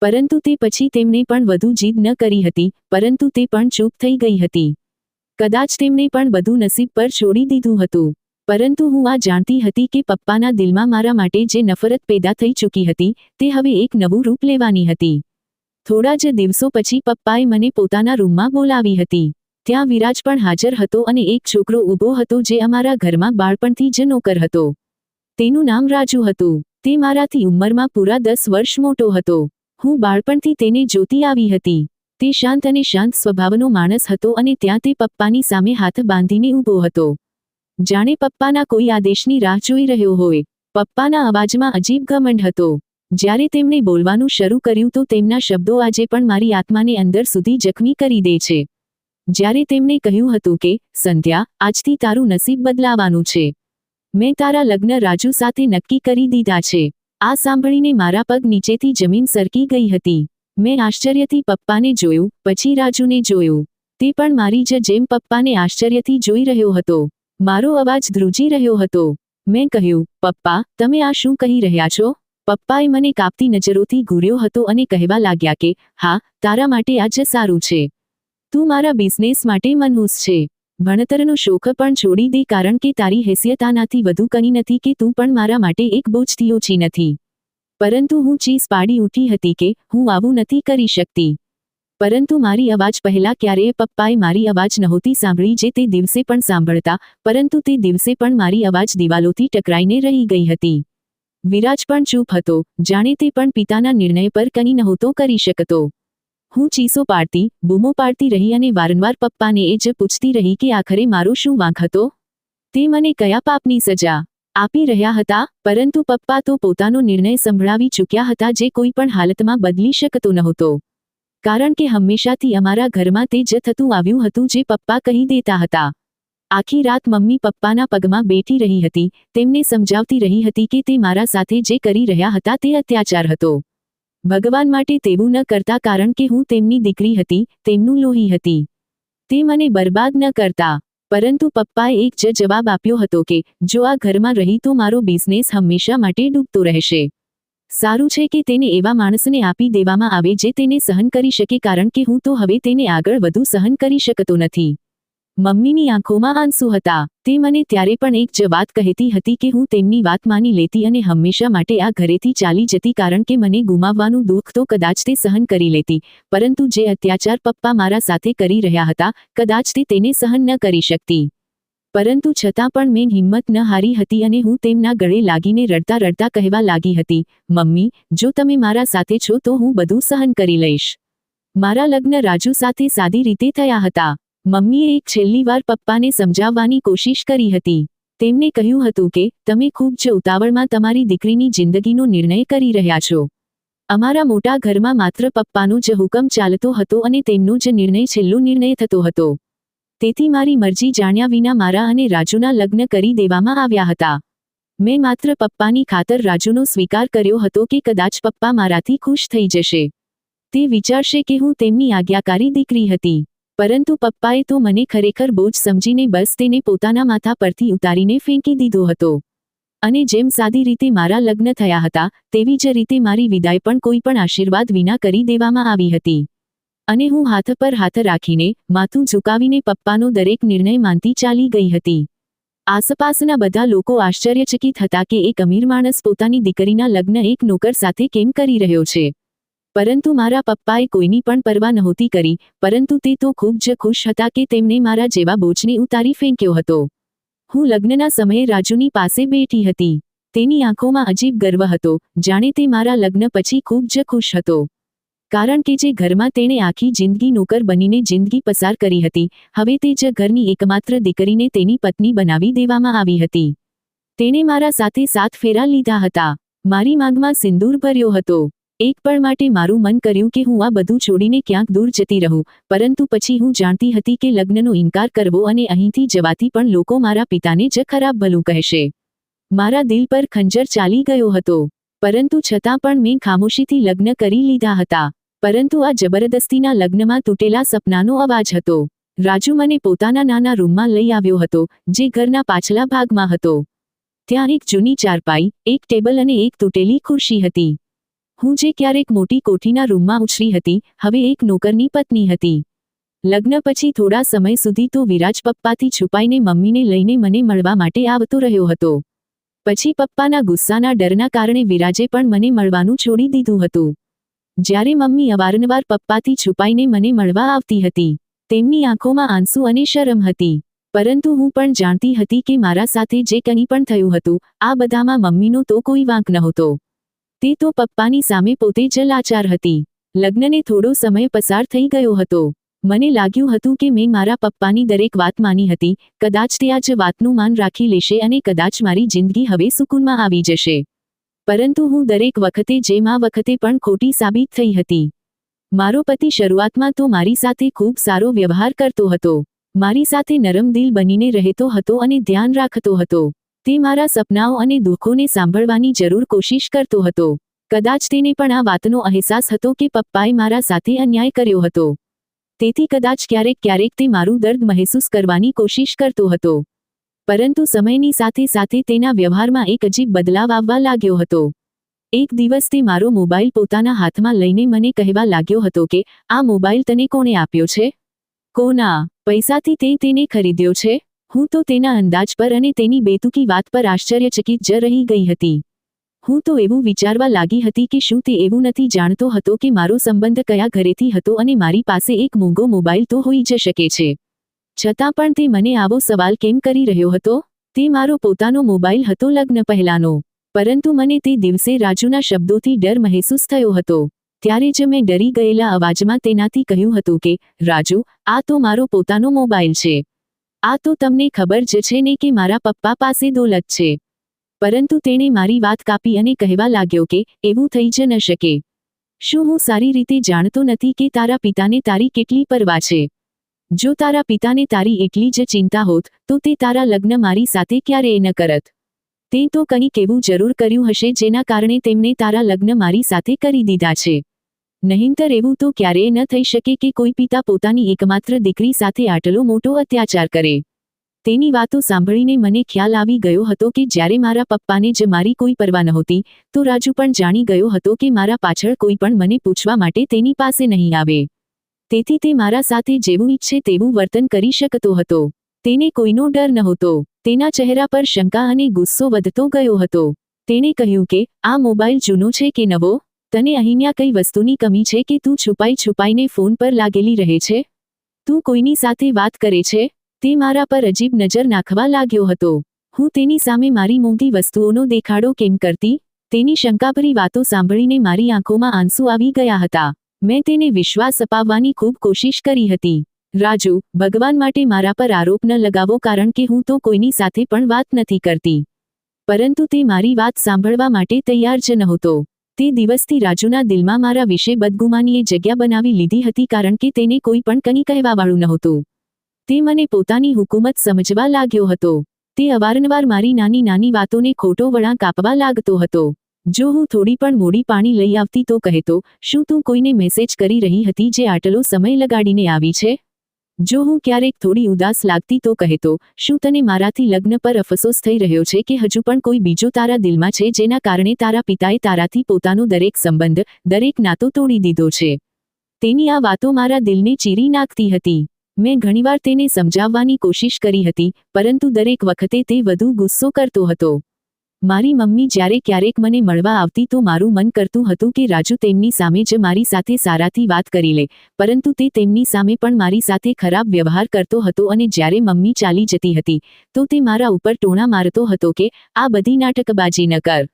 પરંતુ તે પછી તેમણે પણ વધુ જીદ ન કરી હતી, પરંતુ તે પણ ચૂપ થઈ ગઈ હતી. કદાચ તેમણે પણ બધું નસીબ પર છોડી દીધું હતું. પરંતુ હું આ જાણતી હતી કે પપ્પાના દિલમાં મારા માટે જે નફરત પેદા થઈ ચૂકી હતી, તે હવે એક નવું રૂપ લેવાની હતી. થોડા જ દિવસો પછી પપ્પાએ મને પોતાના રૂમમાં બોલાવી હતી. ત્યાં વિરાજ પણ હાજર હતો અને એક છોકરો ઊભો હતો જે અમારા ઘરમાં બાળપણથી જ નોકર હતો. તેનું નામ રાજુ હતું. તે મારાથી ઉંમરમાં પૂરા 10 વર્ષ મોટો હતો. હું બાળપણથી તેને જોતી આવી હતી. તે શાંત અને શાંત સ્વભાવનો માણસ હતો અને ત્યાં તે પપ્પાની સામે હાથ બાંધીને ઊભો હતો. જાણે પપ્પાના કોઈ આદેશની રાહ જોઈ રહ્યો હોય. પપ્પાના અવાજમાં અજીબ ઘમંડ હતો. જ્યારે તેમણે બોલવાનું શરૂ કર્યું તો તેમના શબ્દો આજે પણ મારી આત્માને અંદર સુધી જખમી કરી દે છે. જ્યારે તેમણે કહ્યું હતું કે, સંધ્યા, આજથી તારું નસીબ બદલાવાનું છે. મેં તારા લગ્ન રાજુ સાથે નક્કી કરી દીધા છે. આ સાંભળીને મારા પગ નીચેથી જમીન સરકી ગઈ હતી. મેં આશ્ચર્યથી પપ્પાને જોયું, પછી રાજુને જોયું. તે પણ મારી જેમ પપ્પાને આશ્ચર્યથી જોઈ રહ્યો હતો. મારો અવાજ ધ્રુજી રહ્યો હતો. મેં કહ્યું, પપ્પા, તમે આ શું કહી રહ્યા છો? પપ્પાએ મને કાપતી નજરોથી ઘૂર્યો હતો અને કહેવા લાગ્યા કે, હા, તારા માટે આ જ સારું છે. તું મારા બિઝનેસ માટે મનહૂસ છે. ભણતરનો શોખ પણ છોડી દે કારણ કે તારી હેસિયત આનાથી વધુ કંઈ નથી કે તું પણ મારા માટે એક બોજથી ઓછી નથી. પરંતુ હું ચીસ પાડી ઉઠી હતી કે, હું આવું નથી કરી શકતી. પરંતુ મારી અવાજ પહેલા ક્યારેય પપ્પાએ મારી અવાજ નહોતી સાંભળી જે તે દિવસે પણ સાંભળતા, પરંતુ તે દિવસે પણ મારી અવાજ દિવાલોથી ટકરાઈને રહી ગઈ હતી. વિરાજ પણ ચૂપ હતો, જાણે તે પણ પિતાના નિર્ણય પર કંઈ નહોતો કરી શકતો. હું ચીસો પાડતી, બૂમો પાડતી રહી અને વારંવાર પપ્પાને એ જ પૂછતી રહી કે આખરે મારો શું વાંક હતો? તે મને કયા પાપની સજા આપી રહ્યા હતા? પરંતુ પપ્પા તો પોતાનો નિર્ણય સંભળાવી ચૂક્યા હતા જે કોઈ પણ હાલતમાં બદલી શકતો નહોતો. કારણ કે હંમેશાથી અમારા ઘરમાં તે જ થતું આવ્યું હતું જે પપ્પા કહી દેતા હતા. આખી રાત મમ્મી પપ્પાના પગમાં બેઠી રહી હતી, તેમને સમજાવતી રહી હતી કે તે મારા સાથે જે કરી રહ્યા હતા તે અત્યાચાર હતો. ભગવાન માટે તેવું ન કરતા કારણ કે હું તેમની દીકરી હતી, તેમનું લોહી હતી. તે મને બરબાદ ન કરતા. પરંતુ પપ્પાએ એક જ જવાબ આપ્યો હતો કે, જો આ ઘરમાં રહી તો મારો બિઝનેસ હંમેશા માટે ડૂબતો રહેશે. સારું છે કે તેને એવા માણસને આપી દેવામાં આવે જે તેને સહન કરી શકે કારણ કે હું તો હવે તેને આગળ વધુ સહન કરી શકતો નથી. મમ્મીની આંખોમાં આંસુ હતા. તે મને ત્યારે પણ એક જ વાત કહેતી હતી કે હું તેમની વાત માની લેતી અને હંમેશા માટે આ ઘરેથી ચાલી જતી કારણ કે મને ગુમાવવાનું દુઃખ તો કદાચ તે સહન કરી લેતી, પરંતુ જે અત્યાચાર પપ્પા મારા સાથે કરી રહ્યા હતા, કદાચ તે તેને સહન ન કરી શકતી. પરંતુ છતાં પણ મેં હિંમત ન હારી હતી અને હું તેમના ગળે લાગીને રડતા રડતા કહેવા લાગી હતી, મમ્મી, જો તમે મારા સાથે છો તો હું બધું સહન કરી લઈશ. મારા લગ્ન રાજુ સાથે સાદી રીતે થયા હતા. મમ્મીએ એક છેલ્લી વાર પપ્પાને સમજાવવાની કોશિશ કરી હતી. તેમને કહ્યું હતું કે, તમે ખૂબ જ ઉતાવળમાં તમારી દીકરીની જિંદગીનો નિર્ણય કરી રહ્યા છો. અમારા મોટા ઘરમાં માત્ર પપ્પાનો જ હુકમ ચાલતો હતો અને તેમનો જ નિર્ણય છેલ્લો નિર્ણય થતો હતો. તેથી મારી મરજી જાણ્યા વિના મારા અને રાજુના લગ્ન કરી દેવામાં આવ્યા હતા. મેં માત્ર પપ્પાની ખાતર રાજુનો સ્વીકાર કર્યો હતો કે કદાચ પપ્પા મારાથી ખુશ થઈ જશે. તે વિચારશે કે હું તેમની આજ્ઞાકારી દીકરી હતી. પરંતુ પપ્પાએ તો મને ખરેખર બોજ સમજીને બસ તેને પોતાના માથા પરથી ઉતારીને ફેંકી દીધો હતો. અને જેમ સાદી રીતે મારા લગ્ન થયા હતા, તેવી જ રીતે મારી વિદાય પણ કોઈ પણ આશીર્વાદ વિના કરી દેવામાં આવી હતી. અને હું હાથ પર હાથ રાખીને, માથું ઝુકાવીને પપ્પાનો દરેક નિર્ણય માનતી ચાલી ગઈ હતી. આસપાસના બધા લોકો આશ્ચર્યચકિત હતા કે એક અમીર માણસ પોતાની દીકરીના લગ્ન એક નોકર સાથે કેમ કરી રહ્યો છે. પરંતુ મારા પપ્પાએ કોઈની પણ પરવા નહોતી કરી, પરંતુ તે તો ખૂબ જ ખુશ હતા કે તેમણે મારા જેવા બોજને ઉતારી ફેંક્યો હતો. હું લગ્નના સમયે રાજુની પાસે બેઠી હતી. તેની આંખોમાં અજીબ ગર્વ હતો, જાણે તે મારા લગ્ન પછી ખૂબ જ ખુશ હતો. કારણ કે જે ઘરમાં તેણે આખી જિંદગી નોકર બનીને જિંદગી પસાર કરી હતી, હવે તે જ ઘરની એકમાત્ર દીકરીને તેની પત્ની બનાવી દેવામાં આવી હતી. તેણે મારા સાથે 7 ફેરા લીધા હતા. મારી માંગમાં સિંદૂર ભર્યો હતો. એક પળ માટે મારું મન કર્યું કે હું આ બધું છોડીને ક્યાંક દૂર જતી રહું, પરંતુ પછી હું જાણતી હતી કે લગ્નનો ઇનકાર કરવો અને અહીંથી જવાથી પણ લોકો મારા પિતાને જ ખરાબ ભલું કહેશે. મારા દિલ પર ખંજર ચાલી ગયો હતો, પરંતુ છતાં પણ મેં ખામોશીથી લગ્ન કરી લીધા હતા. પરંતુ આ જબરદસ્તીના લગ્નમાં તૂટેલા સપનાનો અવાજ હતો. રાજુ મને પોતાના નાના રૂમમાં લઈ આવ્યો હતો, જે ઘરના પાછલા ભાગમાં હતો. ત્યાં એક જૂની ચારપાઈ, એક ટેબલ અને એક તૂટેલી ખુરશી હતી. હું જે ક્યારેક મોટી કોઠીના રૂમમાં ઉછરી હતી, હવે એક નોકરની પત્ની હતી. લગ્ન પછી થોડા સમય સુધી તો વિરાજ પપ્પાથી છુપાઈને મમ્મીને લઈને મને મળવા માટે આવતો રહ્યો હતો. પછી પપ્પાના ગુસ્સાના ડરના કારણે વિરાજે પણ મને મળવાનું છોડી દીધું હતું. જ્યારે મમ્મી અવારનવાર પપ્પાથી છુપાઈને મને મળવા આવતી હતી, તેમની આંખોમાં આંસુ અને શરમ હતી. પરંતુ હું પણ જાણતી હતી કે મારા સાથે જે કંઈ પણ થયું હતું, આ બધામાં મમ્મીનો તો કોઈ વાંક નહોતો. તે તો પપ્પાની સામે પોતે જ લાચાર હતી. લગ્નને થોડો સમય પસાર થઈ ગયો હતો. મને લાગ્યું હતું કે મેં મારા પપ્પાની દરેક વાત માની હતી. કદાચ તે આ જ વાતનું માન રાખી લેશે અને કદાચ મારી જિંદગી હવે સુકૂનમાં આવી જશે. પરંતુ હું દરેક વખતે જેમ આ વખતે પણ ખોટી સાબિત થઈ હતી. મારો પતિ શરૂઆતમાં તો મારી સાથે ખૂબ સારો વ્યવહાર કરતો હતો. મારી સાથે નરમ દિલ બનીને રહેતો હતો અને ધ્યાન રાખતો હતો. તે મારા સપનાઓ અને દુઃખોને સાંભળવાની જરૂર કોશિશ કરતો હતો. કદાચ તેને પણ આ વાતનો અહેસાસ હતો કે પપ્પાએ મારા સાથે અન્યાય કર્યો હતો. તેથી કદાચ ક્યારેક ક્યારેક તે મારું દર્દ મહેસૂસ કરવાની કોશિશ કરતો હતો. પરંતુ સમયની સાથે સાથે તેના વ્યવહારમાં એક અજીબ બદલાવ આવવા લાગ્યો હતો. એક દિવસ તે મારો મોબાઈલ પોતાના હાથમાં લઈને મને કહેવા લાગ્યો હતો કે, આ મોબાઈલ તને કોણે આપ્યો છે? કોના પૈસાથી તે તેને ખરીદ્યો છે? હું તો તેના અંદાજ પર અને તેની બેતુકી વાત પર આશ્ચર્યચકિત જ રહી ગઈ હતી. હું તો એવું વિચારવા લાગી હતી કે શું તે એવું નથી જાણતો હતો કે મારો સંબંધ કયા ઘરેથી હતો અને મારી પાસે એક મોંઘો મોબાઈલ તો હોઈ જ શકે છે. છતાં પણ તે મને આવો સવાલ કેમ કરી રહ્યો હતો? તે મારો પોતાનો મોબાઈલ હતો લગ્ન પહેલાનો. પરંતુ મને તે દિવસે રાજુના શબ્દોથી ડર મહેસૂસ થયો હતો. ત્યારે જ મેં ડરી ગયેલા અવાજમાં તેનાથી કહ્યું હતું કે, રાજુ, આ તો મારો પોતાનો મોબાઈલ છે. આ તો તમને ખબર જ છે ને કે મારા પપ્પા પાસે દોલત છે. પરંતુ તેણે મારી વાત કાપી અને કહેવા લાગ્યો કે, એવું થઈ જ ન શકે. શું હું સારી રીતે જાણતો નથી કે તારા પિતાને તારી કેટલી પરવા છે? જો તારા પિતાને તારી એટલી જ ચિંતા હોત, તો તે તારા લગ્ન મારી સાથે ક્યારેય ન કરત. તે તો કંઈક એવું જરૂર કર્યું હશે જેના કારણે તેમણે તારા લગ્ન મારી સાથે કરી દીધા છે. નહીંતર એવું તો ક્યારેય ન થઈ શકે કે કોઈ પિતા પોતાની એકમાત્ર દીકરી સાથે આટલો મોટો અત્યાચાર કરે. તેની વાતો સાંભળીને મને ખ્યાલ આવી ગયો હતો કે જ્યારે મારા પપ્પાને જ મારી કોઈ પરવા નહોતી, તો રાજુ પણ જાણી ગયો હતો કે મારા પાછળ કોઈ પણ મને પૂછવા માટે તેની પાસે નહીં આવે. તેથી તે મારા સાથે જેવું ઈચ્છે તેવું વર્તન કરી શકતો હતો. તેને કોઈનો ડર નહોતો. તેના ચહેરા પર શંકા અને ગુસ્સો વધતો ગયો હતો. તેણે કહ્યું કે, આ મોબાઈલ જૂનો છે કે નવો? તને અહીંયા કઈ વસ્તુની કમી છે કે તું છુપાઈને ફોન પર લાગેલી રહે છે? તું કોઈની સાથે વાત કરે છે? તે મારા પર અજીબ નજર નાખવા લાગ્યો હતો. હું તેની સામે મારી મોંઘી વસ્તુઓનો દેખાડો કેમ કરતી? તેની શંકાભરી વાતો સાંભળીને મારી આંખોમાં આંસુ આવી ગયા હતા. મેં તેને વિશ્વાસ અપાવવાની ખૂબ કોશિશ કરી હતી. રાજુ, ભગવાન માટે મારા પર આરોપ ન લગાવો કારણ કે હું તો કોઈની સાથે પણ વાત નથી કરતી. પરંતુ તે મારી વાત સાંભળવા માટે તૈયાર જ નહોતો. તે દિવસથી રાજુના દિલમાં મારા વિશે બદગુમાનીએ જગ્યા બનાવી લીધી હતી કારણ કે તેને કોઈ પણ કંઈ કહેવાવાળું નહોતું. તે મને પોતાની હુકુમત સમજવા લાગ્યો હતો. તે અવારનવાર મારી નાની નાની વાતોને ખોટો વળાંક આપવા લાગતો હતો. જો હું થોડી પણ મોડી પાણી લઈ આવતી તો કહેતો, શું તું કોઈને મેસેજ કરી રહી હતી જે આટલો સમય લગાડીને આવી છે? જો હું ક્યારેક થોડી ઉદાસ લાગતી તો કહેતો, શું તને મારાથી લગ્ન પર અફસોસ થઈ રહ્યો છે કે હજુ પણ કોઈ બીજો તારા દિલમાં છે જેના કારણે તારા પિતાએ તારાથી પોતાનો દરેક સંબંધ, દરેક નાતો તોડી દીધો છે? તેની આ વાતો મારા દિલને ચીરી નાખતી હતી. મેં ઘણીવાર તેને સમજાવવાની કોશિશ કરી હતી, પરંતુ દરેક વખતે તે વધુ ગુસ્સો કરતો હતો. મારી મમ્મી જ્યારે ક્યારેક મને મળવા આવતી તો મારું મન કરતું હતું કે રાજુ તેમની સામે જ મારી સાથે સારાથી વાત કરી લે, પરંતુ તે તેમની સામે પણ મારી સાથે ખરાબ વ્યવહાર કરતો હતો અને જ્યારે મમ્મી ચાલી જતી હતી, તો તે મારા ઉપર ટોણા મારતો હતો કે, આ બધી નાટકબાજી ન કર.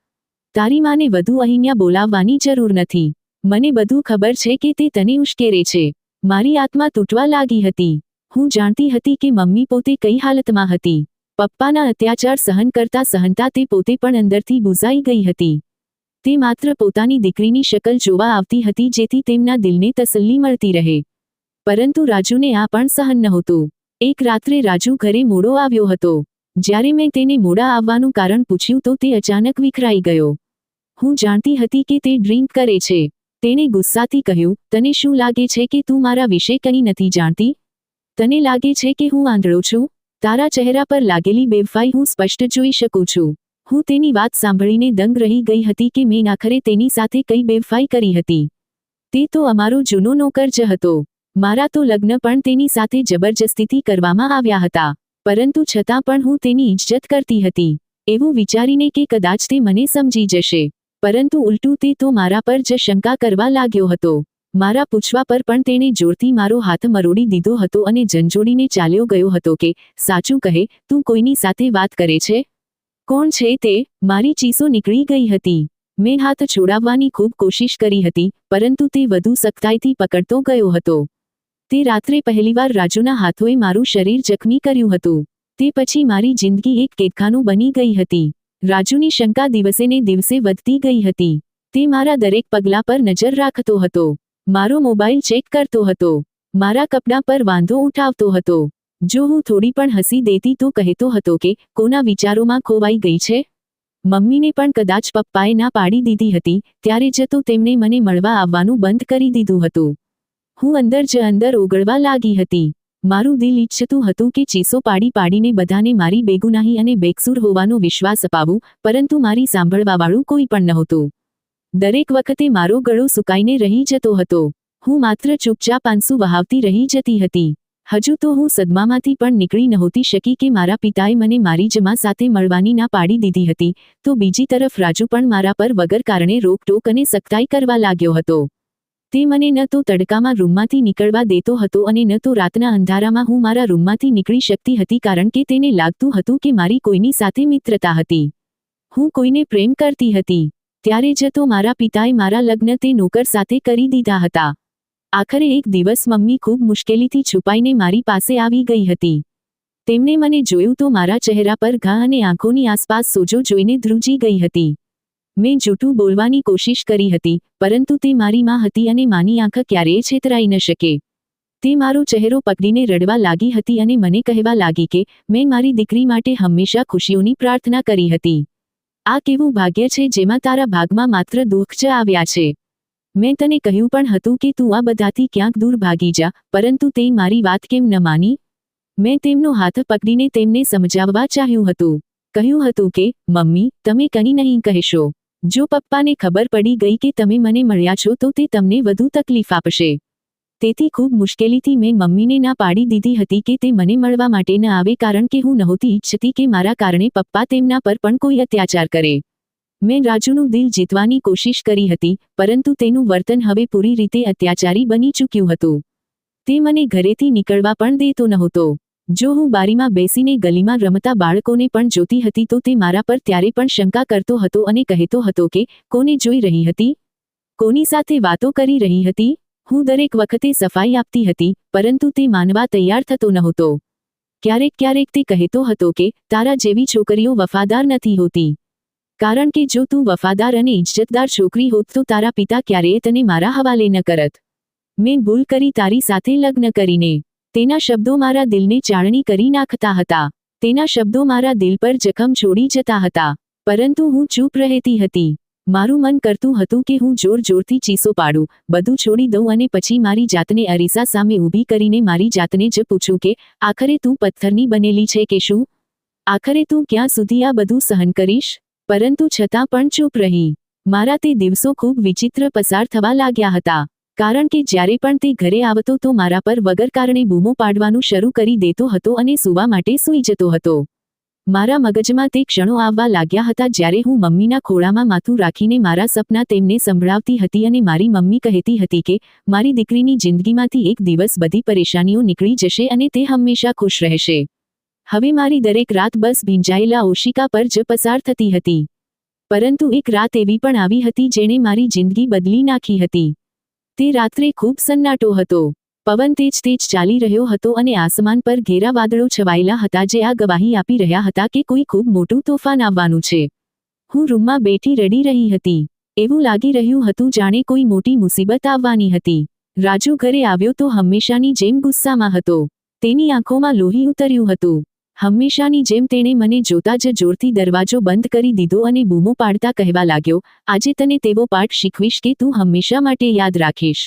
તારી માને વધુ અહીંયા બોલાવવાની જરૂર નથી. મને બધું ખબર છે કે તે તને ઉશ્કેરે છે. મારી આત્મા તૂટવા લાગી હતી. હું જાણતી હતી કે મમ્મી પોતે કઈ હાલતમાં હતી. પપ્પાના અત્યાચાર સહન કરતા તે પોતે પણ અંદરથી બુઝાઈ ગઈ હતી. તે માત્ર પોતાની દીકરીની શકલ જોવા આવતી હતી જેથી તેમના દિલને તસલ્લી મળતી રહે. પરંતુ રાજુને આ પણ સહન નહોતું. એક રાત્રે રાજુ ઘરે મોડો આવ્યો હતો. જ્યારે મેં તેને મોડા આવવાનું કારણ પૂછ્યું તો તે અચાનક વિખરાઈ ગયો. હું જાણતી હતી કે તે ડ્રિંક કરે છે. તેણે ગુસ્સાથી કહ્યું, તને શું લાગે છે કે તું મારા વિશે કંઈ નથી જાણતી? તને લાગે છે કે હું આંધળો છું? તારા ચહેરા પર લાગેલી બેવફાઈ હું સ્પષ્ટ જોઈ શકું છું. હું તેની વાત સાંભળીને દંગ રહી ગઈ હતી કે મેં આખરે તેની સાથે કઈ બેવફાઈ કરી હતી. તે તો અમારો જૂનો નોકર જ હતો. મારા તો લગ્ન પણ તેની સાથે જબરજસ્તીથી કરવામાં આવ્યા હતા. પરંતુ છતાં પણ હું તેની ઇજ્જત કરતી હતી, એવું વિચારીને કે કદાચ તે મને સમજી જશે. પરંતુ ઉલટું તે તો મારા પર જ શંકા કરવા લાગ્યો હતો. મારા પૂછવા પર પણ તેણે જોરથી મારો હાથ મરોડી દીધો હતો અને ઝંઝોડીને ચાલ્યો ગયો હતો કે, સાચું કહે, તું કોઈની સાથે વાત કરે છે? કોણ છે તે? મારી ચીસો નીકળી ગઈ હતી. મેં હાથ છોડાવવાની ખૂબ કોશિશ કરી હતી, પરંતુ તે વધુ સખ્તાઈથી પકડતો ગયો હતો. તે રાત્રે પહેલીવાર રાજુના હાથોએ મારું શરીર જખમી કર્યું હતું. તે પછી મારી જિંદગી એક કેદખાનું બની ગઈ હતી. રાજુની શંકા દિવસેને દિવસે વધતી ગઈ હતી. તે મારા દરેક પગલા પર નજર રાખતો હતો. મારો મોબાઈલ ચેક કરતો હતો. મારા કપડાં પર વાંધો ઉઠાવતો હતો. જો હું થોડી પણ હસી દેતી તો કહેતો હતો કે, કોના વિચારોમાં ખોવાઈ ગઈ છે? મમ્મીને પણ કદાચ પપ્પાએ ના પાડી દીધી હતી, ત્યારે જ તો તેમણે મને મળવા આવવાનું બંધ કરી દીધું હતું. હું અંદર જ અંદર ઓગળવા લાગી હતી. મારું દિલ ઈચ્છતું હતું કે ચીસો પાડીને બધાને મારી બેગુનાહી અને બેકસૂર હોવાનો વિશ્વાસ અપાવું, પરંતુ મારી સાંભળવાવાળું કોઈ પણ નહોતું. દરેક વખતે મારો ગળો સુકાઈને રહી જતો હતો. હું માત્ર ચૂપચાપ આંસુ વહાવતી રહી જતી હતી. હજુ તો હું સદમામાંથી પણ નીકળી નહોતી શકી કે મારા પિતાએ મને મારી જમા સાથે મળવાની ના પાડી દીધી હતી, તો બીજી તરફ રાજુ પણ મારા પર વગર કારણે રોકટોક અને સખ્તાઈ કરવા લાગ્યો હતો. તે મને ન તો તડકામાં રૂમમાંથી નીકળવા દેતો હતો અને ન તો રાતના અંધારામાં હું મારા રૂમમાંથી નીકળી શકતી હતી, કારણ કે તેને લાગતું હતું કે મારી કોઈની સાથે મિત્રતા હતી. હું કોઈને પ્રેમ કરતી હતી. ત્યારે જ તો મારા પિતાએ મારા લગ્ન તે નોકર સાથે કરી દીધા હતા. આખરે એક દિવસ મમ્મી ખૂબ મુશ્કેલીથી છુપાઈને મારી પાસે આવી ગઈ હતી. તેમણે મને જોયું તો મારા ચહેરા પર ઘા અને આંખોની આસપાસ સોજો જોઈને ધ્રુજી ગઈ હતી. મેં જૂઠું બોલવાની કોશિશ કરી હતી, પરંતુ તે મારી માં હતી અને માની આંખ ક્યારેય છેતરાઈ ન શકે. તે મારો ચહેરો પકડીને રડવા લાગી હતી અને મને કહેવા લાગી કે, મેં મારી દીકરી માટે હંમેશા ખુશીઓની પ્રાર્થના કરી હતી. આ કેવું ભાગ્ય છે જેમાં તારા ભાગમાં માત્ર દુઃખ જ આવ્યા છે. મેં તને કહ્યું પણ હતું કે તું આ બધાથી ક્યાંક દૂર ભાગી જા, પરંતુ તે મારી વાત કેમ ન માની? મેં તેમનો હાથ પકડીને તેમને સમજાવવા ચાહ્યું હતું. કહ્યું હતું કે, મમ્મી, તમે કંઈ નહીં કહેશો. જો પપ્પાને ખબર પડી ગઈ કે તમે મને મળ્યા છો તો તે તમને વધુ તકલીફ આપશે. તેથી ખૂબ મુશ્કેલીથી મેં મમ્મીને ના પાડી દીધી હતી કે તે મને મળવા માટે ન આવે, કારણ કે હું નહોતી ઈચ્છતી કે મારા કારણે પપ્પા તેમના પર પણ કોઈ અત્યાચાર કરે. મેં રાજુનું દિલ જીતવાની કોશિશ કરી હતી, પરંતુ તેનું વર્તન હવે પૂરી રીતે અત્યાચારી બની ચૂક્યું હતું. તે મને ઘરેથી નીકળવા પણ દેતો નહોતો. જો હું બારીમાં બેસીને ગલીમાં રમતા બાળકોને પણ જોતી હતી તો તે મારા પર ત્યારે પણ શંકા કરતો હતો અને કહેતો હતો કે, કોને જોઈ રહી હતી? કોની સાથે વાતો કરી રહી હતી? હું દરેક વખતે સફાઈ આપતી હતી, પરંતુ તે માનવા તૈયાર થતો નહોતો. ક્યારેક તે કહેતો હતો કે, તારા જેવી છોકરીઓ વફાદાર નથી હોતી. કારણ કે જો તું વફાદાર અને ઇજ્જતદાર છોકરી હોત તો તારા પિતા ક્યારેય તને મારા હવાલે ન કરત. મેં ભૂલ કરી તારી સાથે લગ્ન કરીને. તેના શબ્દો મારા દિલને ચાળણી કરી નાખતા હતા. તેના શબ્દો મારા દિલ પર જખમ છોડી જતા હતા. પરંતુ હું ચૂપ રહેતી હતી. મારું મન કરતું હતું કે હું જોરથી ચીસો પાડું, બધું છોડી દઉં અને પછી મારી જાતને અરીસા સામે ઊભી કરીને મારી જાતને જ પૂછું કે, આખરે તું પથ્થરની બનેલી છે કે શું? આખરે તું ક્યાં સુધી આ બધું સહન કરીશ? પરંતુ છતાં પણ ચૂપ રહી. મારા તે દિવસો ખૂબ વિચિત્ર પસાર થવા લાગ્યા હતા. કારણ કે જ્યારે પણ તે ઘરે આવતો તો મારા પર વગર કારણે બૂમો પાડવાનું શરૂ કરી દેતો હતો અને સૂવા માટે સૂઈ જતો હતો. મારા મગજમાં તે ક્ષણો આવવા લાગ્યા હતા જ્યારે હું મમ્મીના ખોળામાં માથું રાખીને મારા સપના તેમને સંભળાવતી હતી અને મારી મમ્મી કહેતી હતી કે, મારી દીકરીની જિંદગીમાંથી એક દિવસ બધી પરેશાનીઓ નીકળી જશે અને તે હંમેશા ખુશ રહેશે. હવે મારી દરેક રાત બસ ભીંજાયેલા ઓશિકા પર જ પસાર થતી હતી. પરંતુ એક રાત એવી પણ આવી હતી જેણે મારી જિંદગી બદલી નાખી હતી. તે રાત્રે ખૂબ સન્નાટો હતો. પવન તેજ ચાલી રહ્યો હતો અને આસમાન પર ઘેરા વાદળો છવાયેલા હતા જે આ ગવાહી આપી રહ્યા હતા કે કોઈ ખૂબ મોટું તોફાન આવવાનું છે. હું રૂમમાં બેઠી રડી રહી હતી. એવું લાગી રહ્યું હતું જાણે કોઈ મોટી મુસીબત આવવાની હતી. રાજુ ઘરે આવ્યો તો હંમેશાની જેમ ગુસ્સામાં હતો. તેની આંખોમાં લોહી ઉતર્યું હતું. હંમેશાની જેમ તેણે મને જોતા જ જોરથી દરવાજો બંધ કરી દીધો અને બૂમો પાડતા કહેવા લાગ્યો, આજે તને તેવો પાઠ શીખવીશ કે તું હંમેશા માટે યાદ રાખીશ.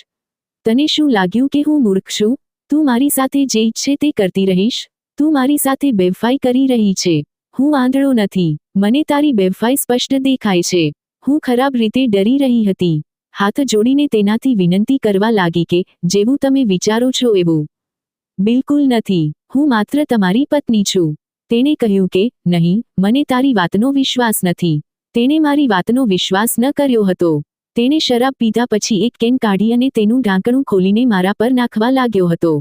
તને શું લાગ્યું કે હું મૂર્ખ છું? તું મારી સાથે જે ઈચ્છે તે કરતી રહીશ? તું મારી સાથે બેવફાઈ કરી રહી છે. હું આંધળો નથી. મને તારી બેવફાઈ સ્પષ્ટ દેખાય છે. હું ખરાબ રીતે ડરી રહી હતી. હાથ જોડીને તેનાથી વિનંતી કરવા લાગી કે, જેવું તમે વિચારો છો એવું બિલકુલ નથી. હું માત્ર તમારી પત્ની છું. તેણે કહ્યું કે, નહીં, મને તારી વાતનો વિશ્વાસ નથી. તેણે મારી વાતનો વિશ્વાસ ન કર્યો હતો. તેણે શરાબ પીધા પછી એક કેન કાઢી અને તેનું ઢાંકણું ખોલીને મારા પર નાખવા લાગ્યો હતો.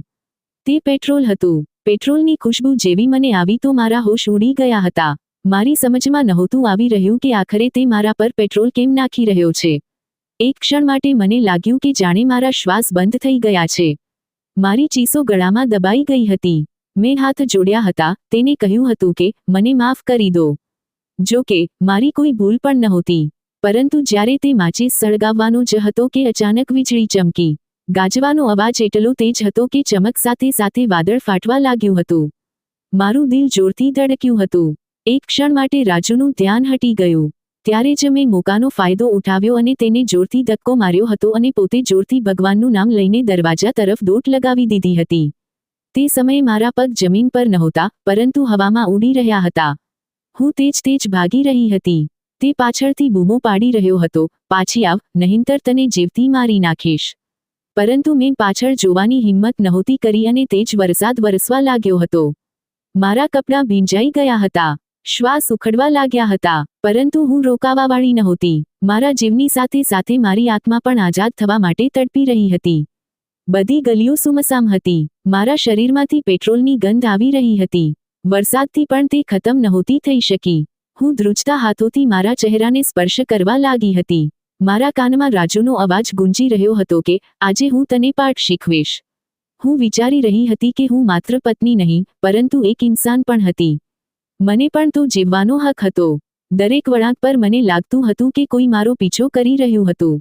તે પેટ્રોલ હતું. પેટ્રોલની ખુશ્બુ જેવી મને આવી તો મારા હોશ ઉડી ગયા હતા. મારી સમજમાં નહોતું આવી રહ્યું કે આખરે તે મારા પર પેટ્રોલ કેમ નાખી રહ્યો છે. એક ક્ષણ માટે મને લાગ્યું કે જાણે મારા શ્વાસ બંધ થઈ ગયા છે. મારી ચીસો ગળામાં દબાઈ ગઈ હતી. મેં હાથ જોડ્યા હતા. તેને કહ્યું હતું કે, મને માફ કરી દો. જો કે, મારી કોઈ ભૂલ પણ નહોતી. પરંતુ જ્યારે તે માચીસ સળગાવવાનો જ હતો કે અચાનક વીજળી ચમકી. ગાજવાનો અવાજ એટલો તેજ હતો કે ચમક સાથે સાથે વાદળ ફાટવા લાગ્યું હતું. મારું દિલ જોરથી ધડક્યું હતું. એક ક્ષણ માટે રાજુનું ધ્યાન હટી ગયું. ત્યારે જ મેં મોકાનો ફાયદો ઉઠાવ્યો અને તેને જોરથી ધક્કો માર્યો હતો અને પોતે જોરથી ભગવાનનું નામ લઈને દરવાજા તરફ દોટ લગાવી દીધી હતી. તે સમયે મારા પગ જમીન પર નહોતા, પરંતુ હવામાં ઉડી રહ્યા હતા. હું તેજ ભાગી રહી હતી. તે પાછળથી બૂમો પાડી રહ્યો હતો, પાછી આવ, નહીંતર તને જીવથી મારી નાખીશ. પરંતુ મેં પાછળ જોવાની હિંમત નહોતી કરી અને તેજ વરસાદ વરસવા લાગ્યો હતો. મારા કપડાં ભીંજાઈ ગયા હતા. શ્વાસ ઉખડવા લાગ્યા હતા. પરંતુ હું રોકાવાવાળી નહોતી. મારા જીવની સાથે સાથે મારી આત્મા પણ આઝાદ થવા માટે તડપી રહી હતી. બધી ગલીઓ સુમસામ હતી. મારા શરીરમાંથી પેટ્રોલની ગંધ આવી રહી હતી. વરસાદથી પણ તે ખતમ નહોતી થઈ શકી. હું ધ્રુજતા હાથોથી મારા ચહેરાને સ્પર્શ કરવા લાગી હતી. મારા કાનમાં રાજુનો અવાજ ગુંજી રહ્યો હતો કે, આજે હું તને પાઠ શીખવીશ. હું વિચારી રહી હતી કે હું માત્ર પત્ની નહીં, પરંતુ એક ઇન્સાન પણ હતી. મને પણ તો જીવવાનો હક હતો. દરેક વળાંક પર મને લાગતું હતું કે કોઈ મારો પીછો કરી રહ્યું હતું.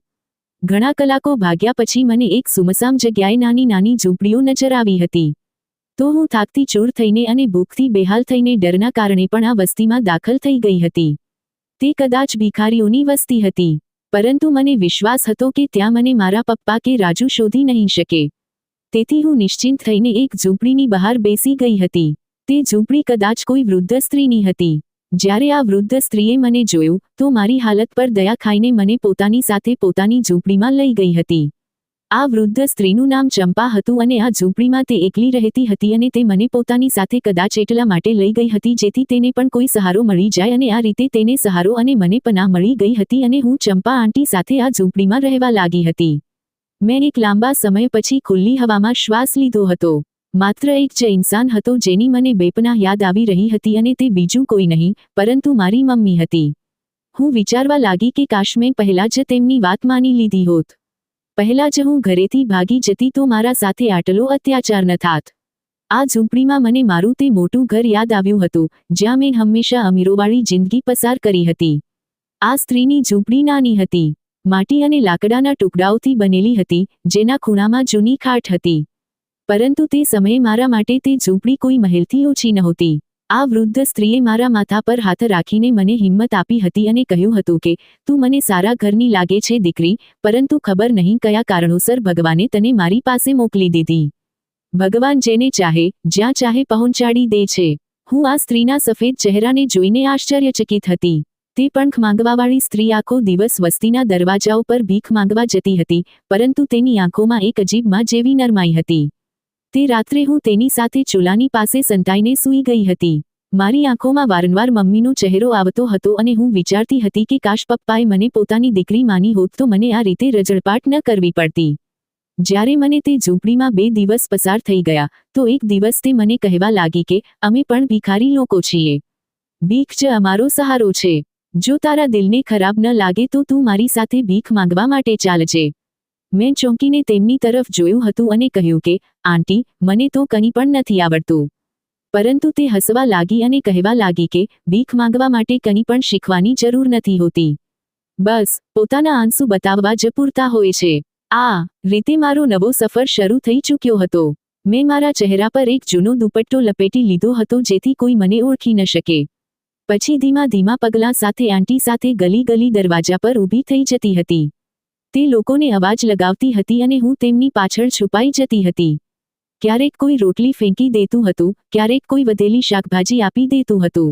ઘણા કલાકો ભાગ્યા પછી મને એક સુમસામ જગ્યાએ નાની નાની ઝૂંપડીઓ નજર આવી હતી. તો હું થાકતી ચૂર થઈને અને ભૂખથી બેહાલ થઈને ડરના કારણે પણ આ વસ્તીમાં દાખલ થઈ ગઈ હતી. તે કદાચ ભિખારીઓની વસ્તી હતી. પરંતુ મને વિશ્વાસ હતો કે ત્યાં મને મારા પપ્પા કે રાજુ શોધી નહીં શકે. તેથી હું નિશ્ચિંત થઈને એક ઝૂંપડીની બહાર બેસી ગઈ હતી. તે ઝૂંપડી કદાચ કોઈ વૃદ્ધ સ્ત્રીની હતી. જ્યારે આ વૃદ્ધ સ્ત્રીએ મને જોયું, તો મારી હાલત પર દયા ખાઈને મને પોતાની સાથે પોતાની ઝૂંપડીમાં લઈ ગઈ હતી. આ વૃદ્ધ સ્ત્રીનું નામ ચંપા હતું અને આ ઝૂંપડીમાં તે એકલી રહેતી હતી અને તે મને પોતાની સાથે કદાચ એટલા માટે લઈ ગઈ હતી જેથી તેને પણ કોઈ સહારો મળી જાય અને આ રીતે તેને સહારો અને મને પનાહ મળી ગઈ હતી અને હું ચંપા આંટી સાથે આ ઝૂંપડીમાં રહેવા લાગી હતી. મેં એક લાંબા સમય પછી ખુલ્લી હવામાં શ્વાસ લીધો હતો. માત્ર એક જ ઇન્સાન હતો જેની મને બેપનાહ યાદ આવી રહી હતી અને તે બીજું કોઈ નહીં, પરંતુ મારી મમ્મી હતી. હું વિચારવા લાગી કે કાશ મેં પહેલા જ તેમની વાત માની લીધી હોત. પહેલા જ હું ઘરેથી ભાગી જતી તો મારા સાથે આટલો અત્યાચાર ન થાત. આ ઝૂંપડીમાં મને મારું તે મોટું ઘર યાદ આવ્યું હતું, જ્યાં મેં હંમેશા અમીરોવાળી જિંદગી પસાર કરી હતી. આ સ્ત્રીની ઝૂંપડી નાની હતી. માટી અને લાકડાના ટુકડાઓથી બનેલી હતી, જેના ખૂણામાં જૂની ખાટ હતી. પરંતુ તે સમયે મારા માટે તે ઝૂંપડી કોઈ મહેલથી ઓછી નહોતી. આ વૃદ્ધ સ્ત્રીએ મારા માથા પર હાથ રાખીને મને હિંમત આપી હતી અને કહ્યું હતું કે, તું મને સારા ઘરની લાગે છે દીકરી, પરંતુ ખબર નહીં કયા કારણોસર ભગવાને તને મારી પાસે મોકલી દીધી. ભગવાન જેને ચાહે, જ્યાં ચાહે પહોંચાડી દે છે. હું આ સ્ત્રીના સફેદ ચહેરાને જોઈને આશ્ચર્યચકિત હતી. તે પંખ માંગવાવાળી સ્ત્રી આખો દિવસ વસ્તીના દરવાજાઓ પર ભીખ માંગવા જતી હતી, પરંતુ તેની આંખોમાં એક અજીબ માં જેવી નરમાઈ હતી. તે રાત્રે હું તેની સાથે ચૂલાની પાસે સંતાઈને સૂઈ ગઈ હતી. મારી આંખોમાં વારંવાર મમ્મીનો ચહેરો આવતો હતો અને હું વિચારતી હતી કે કાશ પપ્પાએ મને પોતાની દીકરી માની હોત તો મને આ રીતે રજળપાટ ન કરવી પડતી. જ્યારે મને તે ઝૂંપડીમાં 2 દિવસ પસાર થઈ ગયા, તો એક દિવસ તે મને કહેવા લાગી કે, અમે પણ ભિખારી લોકો છીએ. ભીખ જ અમારો સહારો છે. જો તારા દિલને ખરાબ ન લાગે તો તું મારી સાથે ભીખ માંગવા માટે ચાલજે. મેં ચોંકીને તેમની તરફ જોયું હતું અને કહ્યું કે, આંટી, મને તો કંઈ પણ નથી આવડતું. પરંતુ તે હસવા લાગી અને કહેવા લાગી કે, ભીખ માંગવા માટે કંઈ પણ શીખવાની જરૂર નથી હોતી. બસ પોતાના આંસુ બતાવવા જ પૂરતા હોય છે. આ રીતે મારો નવો સફર શરૂ થઈ ચૂક્યો હતો. મેં મારા ચહેરા પર એક જૂનો દુપટ્ટો લપેટી લીધો હતો જેથી કોઈ મને ઓળખી ન શકે. પછી ધીમા ધીમા પગલાં સાથે આંટી સાથે ગલી ગલી દરવાજા પર ઊભી થઈ જતી હતી. તે લોકોને અવાજ લગાવતી હતી અને હું તેમની પાછળ છુપાઈ જતી હતી. ક્યારેક કોઈ રોટલી ફેંકી દેતું હતું, ક્યારેક કોઈ વધેલી શાકભાજી આપી દેતું હતું,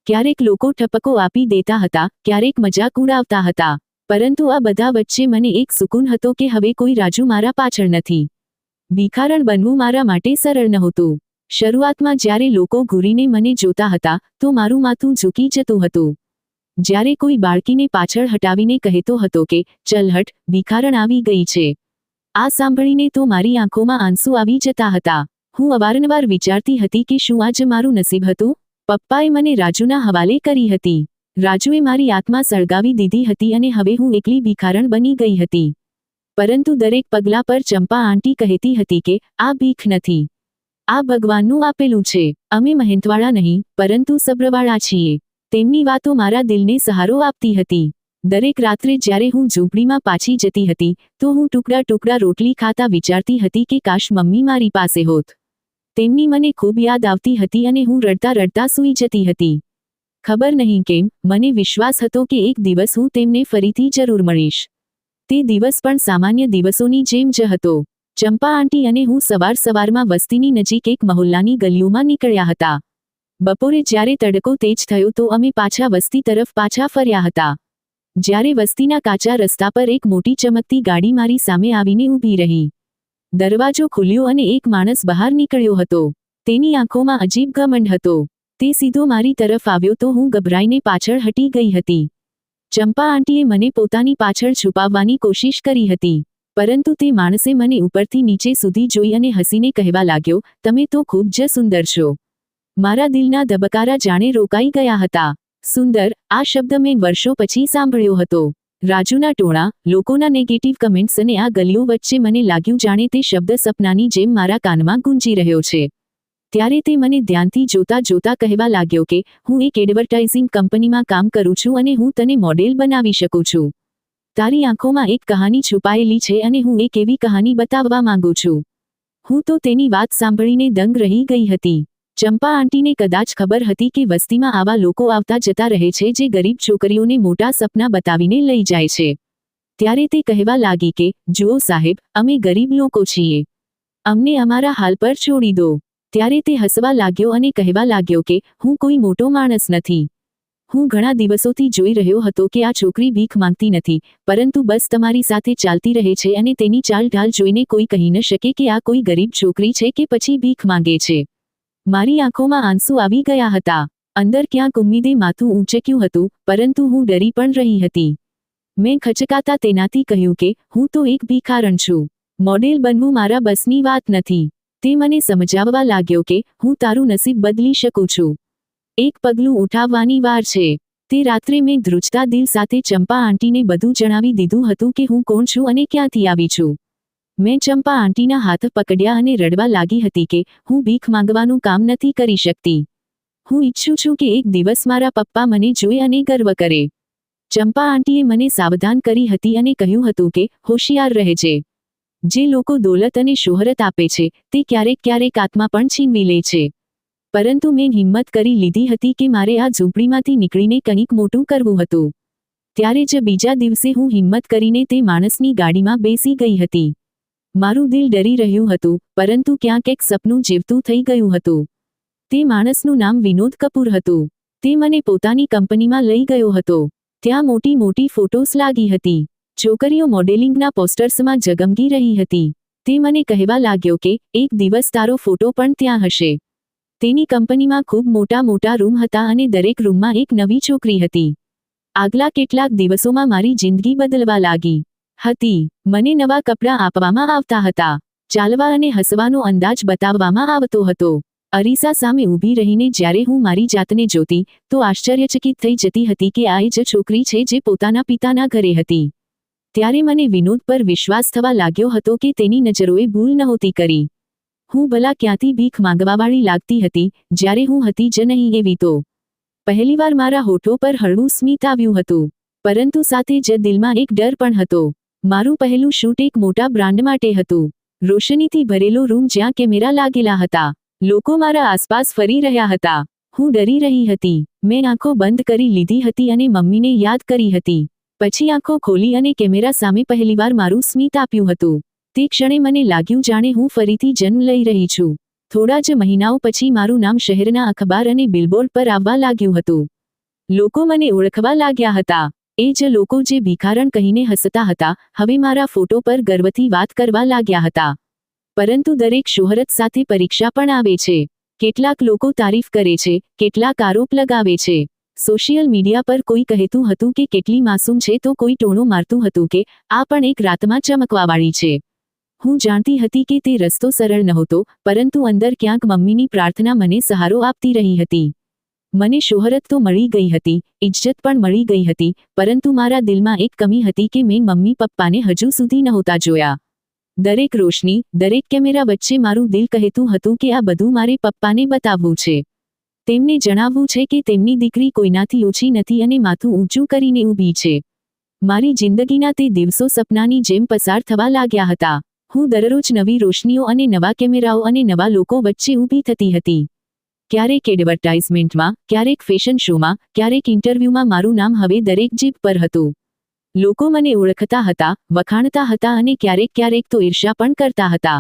ક્યારેક લોકો ઠપકો આપી દેતા હતા, ક્યારેક મજાક ઉડાવતા હતા. પરંતુ આ બધા વચ્ચે મને એક સુકૂન હતો કે હવે કોઈ રાજુ મારા પાછળ નથી. ભિખારણ બનવું મારા માટે સરળ નહોતું. શરૂઆતમાં જ્યારે લોકો ઘૂરીને મને જોતા હતા તો મારું માથું ઝૂકી જતું હતું. જ્યારે કોઈ બાળકીને પાછળ હટાવીને કહેતો હતો કે ચલ હટ, ભિખારણ આવી ગઈ છે, આ સાંભળીને તો મારી આંખોમાં આંસુ આવી જતા હતા. હું અવારનવાર વિચારતી હતી કે શું આ જ મારું નસીબ હતું. પપ્પાએ મને રાજુના હવાલે કરી હતી. રાજુએ મારી આત્મા સળગાવી દીધી હતી અને હવે હું એકલી ભિખારણ બની ગઈ હતી. પરંતુ દરેક પગલા પર ચંપા આંટી કહેતી હતી કે આ ભીખ નથી, આ ભગવાનનું આપેલું છે. અમે મહેનતવાળા નહીં પરંતુ સબ્રવાળા છીએ. તેમની વાતો મારા દિલને સહારો આપતી હતી. દરેક રાત્રે જ્યારે હું ઝૂંપડીમાં પાછી જતી હતી તો હું ટુકડા ટુકડા રોટલી ખાતા વિચારતી હતી કે કાશ મમ્મી મારી પાસે હોત. તેમની મને ખૂબ યાદ આવતી હતી અને હું રડતા રડતા સૂઈ જતી હતી. ખબર નહીં કેમ મને વિશ્વાસ હતો કે એક દિવસ હું તેમને ફરીથી જરૂર મળીશ. તે દિવસ પણ સામાન્ય દિવસોની જેમ જ હતો. ચંપા આંટી અને હું સવાર સવારમાં વસ્તીની નજીક એક મહોલ્લાની ગલીઓમાં નીકળ્યા હતા. બપોરે જ્યારે તડકો તેજ થયો તો અમે પાછા વસ્તી તરફ પાછા ફર્યા હતા. જ્યારે વસ્તીના કાચા રસ્તા પર એક મોટી ચમકતી ગાડી મારી સામે આવીને ઊભી રહી. દરવાજો ખુલ્યો અને એક માણસ બહાર નીકળ્યો હતો. તેની આંખોમાં અજીબ ઘમંડ હતો. તે સીધો મારી તરફ આવ્યો તો હું ગભરાઈને પાછળ હટી ગઈ હતી. ચંપા આંટીએ મને પોતાની પાછળ છુપાવવાની કોશિશ કરી હતી. પરંતુ તે માણસે મને ઉપરથી નીચે સુધી જોઈ અને હસીને કહેવા લાગ્યો, તમે તો ખૂબ જ સુંદર છો. મારા દિલના ધબકારા જાણે રોકાઈ ગયા હતા. સુંદર, આ શબ્દ મેં વર્ષો પછી સાંભળ્યો હતો. રાજુના ટોળા, લોકોના નેગેટિવ કમેન્ટ્સ અને આ ગલીઓ વચ્ચે મને લાગ્યું જાણે તે શબ્દ સપનાની જેમ મારા કાનમાં ગુંજી રહ્યો છે. ત્યારે તે મને ધ્યાનથી જોતા જોતા કહેવા લાગ્યો કે હું એક એડવર્ટાઇઝિંગ કંપનીમાં કામ કરું છું અને હું તને મોડેલ બનાવી શકું છું. તારી આંખોમાં એક કહાની છુપાયેલી છે અને હું એક એવી કહાની બતાવવા માંગુ છું. હું તો તેની વાત સાંભળીને દંગ રહી ગઈ હતી. ચંપા આંટીને કદાચ ખબર હતી કે વસ્તીમાં આવા લોકો આવતા જતા રહે છે જે ગરીબ છોકરીઓને મોટા સપના બતાવીને લઈ જાય છે. ત્યારે તે કહેવા લાગી કે જુઓ સાહેબ, અમે ગરીબ લોકો છીએ, અમને અમારા હાલ પર છોડી દો. ત્યારે તે હસવા લાગ્યો અને કહેવા લાગ્યો કે હું કોઈ મોટો માણસ નથી. હું ઘણા દિવસોથી જોઈ રહ્યો હતો કે આ છોકરી ભીખ માંગતી નથી, પરંતુ બસ તમારી સાથે ચાલતી રહે છે અને તેની ચાલ ઢાલ જોઈને કોઈ કહી ન શકે કે આ કોઈ ગરીબ છોકરી છે કે પછી ભીખ માંગે છે. મારી આંખોમાં આંસુ આવી ગયા હતા. અંદર ક્યાંક ઉમ્મીદે માથું ઊંચક્યું હતું, પરંતુ હું ડરી પણ રહી હતી. મેં ખચકાતા તેનાથી કહ્યું કે હું તો એક ભિખારણ છું. મોડેલ બનવું મારા બસની વાત નથી. તે મને સમજાવવા લાગ્યો કે હું તારું નસીબ બદલી શકું છું. એક પગલું ઉઠાવવાની વાર છે. તે રાત્રે મેં ધ્રુજતા દિલ સાથે ચંપા આંટીને બધું જણાવી દીધું હતું કે હું કોણ છું અને ક્યાંથી આવી છું. મેં ચંપા આંટીના હાથ પકડ્યા અને રડવા લાગી હતી કે હું ભીખ માંગવાનું કામ નથી કરી શકતી. હું ઈચ્છું છું કે એક દિવસ મારા પપ્પા મને જોઈ અને ગર્વ કરે. ચંપા આંટીએ મને સાવધાન કરી હતી અને કહ્યું હતું કે હોશિયાર રહેજે. જે લોકો દોલત અને શોહરત આપે છે તે ક્યારેક ક્યારેક આત્મા પણ છીનવી લે છે. પરંતુ મેં હિંમત કરી લીધી હતી કે મારે આ ઝૂંપડીમાંથી નીકળીને કંઈક મોટું કરવું હતું. ત્યારે જ બીજા દિવસે હું હિંમત કરીને તે માણસની ગાડીમાં બેસી ગઈ હતી. મારું દિલ ડરી રહ્યું હતું, પરંતુ ક્યાંક એક સપનું જીવતું થઈ ગયું હતું. તે માણસનું નામ વિનોદ કપૂર હતું. તે મને પોતાની કંપનીમાં લઈ ગયો હતો. ત્યાં મોટી મોટી ફોટોસ લાગી હતી. છોકરીઓ મોડેલિંગના પોસ્ટર્સમાં ઝગમગી રહી હતી. તે મને કહેવા લાગ્યો કે એક દિવસ તારો ફોટો પણ ત્યાં હશે. તેની કંપનીમાં ખૂબ મોટા મોટા રૂમ હતા અને દરેક રૂમમાં એક નવી છોકરી હતી. આગલા કેટલાક દિવસોમાં મારી જિંદગી બદલવા લાગી હતી. મને નવા કપડાં આપવામાં આવતા હતા. ચાલવા અને હસવાનો અંદાજ બતાવવામાં આવતો હતો. અરીસા સામે ઊભી રહીને જ્યારે હું મારી જાતને જોતી તો આશ્ચર્યચકિત થઈ જતી હતી કે આ એ જ છોકરી છે જે પોતાના પિતાના ઘરે હતી. ત્યારે મને વિનોદ પર વિશ્વાસ થવા લાગ્યો હતો કે તેની નજરોએ ભૂલ નહોતી કરી. હું ભલા ક્યાંથી ભીખ માંગવાવાળી લાગતી હતી, જ્યારે હું હતી જ નહીં એવી તો. પહેલીવાર મારા હોઠો પર હળવું સ્મિત આવ્યું હતું. પરંતુ સાથે જ દિલમાં એક ડર પણ હતો. મારું પહેલું શૂટ એક મોટા બ્રાન્ડ માટે હતું. રોશનીથી ભરેલો રૂમ જ્યાં કેમેરા લાગેલા હતા. લોકો મારા આસપાસ ફરી રહ્યા હતા. હું ડરી રહી હતી. મેં આંખો બંધ કરી લીધી હતી અને મમ્મીને યાદ કરી હતી. પછી આંખો ખોલી અને કેમેરા સામે પહેલીવાર મારું સ્મિત આપ્યું હતું. તે ક્ષણે મને લાગ્યું જાણે હું ફરીથી જન્મ લઈ રહી છું. થોડા જ મહિનાઓ પછી મારું નામ શહેરના અખબાર અને બિલબોર્ડ પર આવવા લાગ્યું હતું. લોકો મને ઓળખવા લાગ્યા હતા. એ જ લોકો જે ભિખારણ કહીને હસતા હતા, હવે મારા ફોટો પર ગર્વથી વાત કરવા લાગ્યા હતા. પરંતુ દરેક શોહરત સાથે પરીક્ષા પણ આવે છે. કેટલાક લોકો તારીફ કરે છે, કેટલાક આરોપ લગાવે છે. સોશિયલ મીડિયા પર કોઈ કહેતું હતું કે કેટલી માસૂમ છે તો કોઈ ટોણો મારતું હતું કે આ પણ એક રાતમાં ચમકવાવાળી છે. હું જાણતી હતી કે તે રસ્તો સરળ નહોતો, પરંતુ અંદર ક્યાંક મમ્મીની પ્રાર્થના મને સહારો આપતી રહી હતી. મને શોહરત તો મળી ગઈ હતી, ઇજ્જત પણ મળી ગઈ હતી, પરંતુ મારા દિલમાં એક કમી હતી કે મેં મમ્મી પપ્પાને હજુ સુધી નહોતા જોયા. દરેક રોશની, દરેક કેમેરા વચ્ચે મારું દિલ કહેતું હતું કે આ બધું મારે પપ્પાને બતાવવું છે. તેમને જણાવવું છે કે તેમની દીકરી કોઈનાથી ઓછી નથી અને માથું ઊંચું કરીને ઊભી છે. મારી જિંદગીના તે દિવસો સપનાની જેમ પસાર થવા લાગ્યા હતા. હું દરરોજ નવી રોશનીઓ અને નવા કેમેરાઓ અને નવા લોકો વચ્ચે ઊભી થતી હતી. ક્યારેક એડવર્ટાઇઝમેન્ટમાં, ક્યારેક ફેશન શોમાં, ક્યારેક ઇન્ટરવ્યૂમાં મારું નામ હવે દરેક જીભ પર હતું. લોકો મને ઓળખતા હતા, વખાણતા હતા અને ક્યારેક ક્યારેક તો ઈર્ષ્યા પણ કરતા હતા.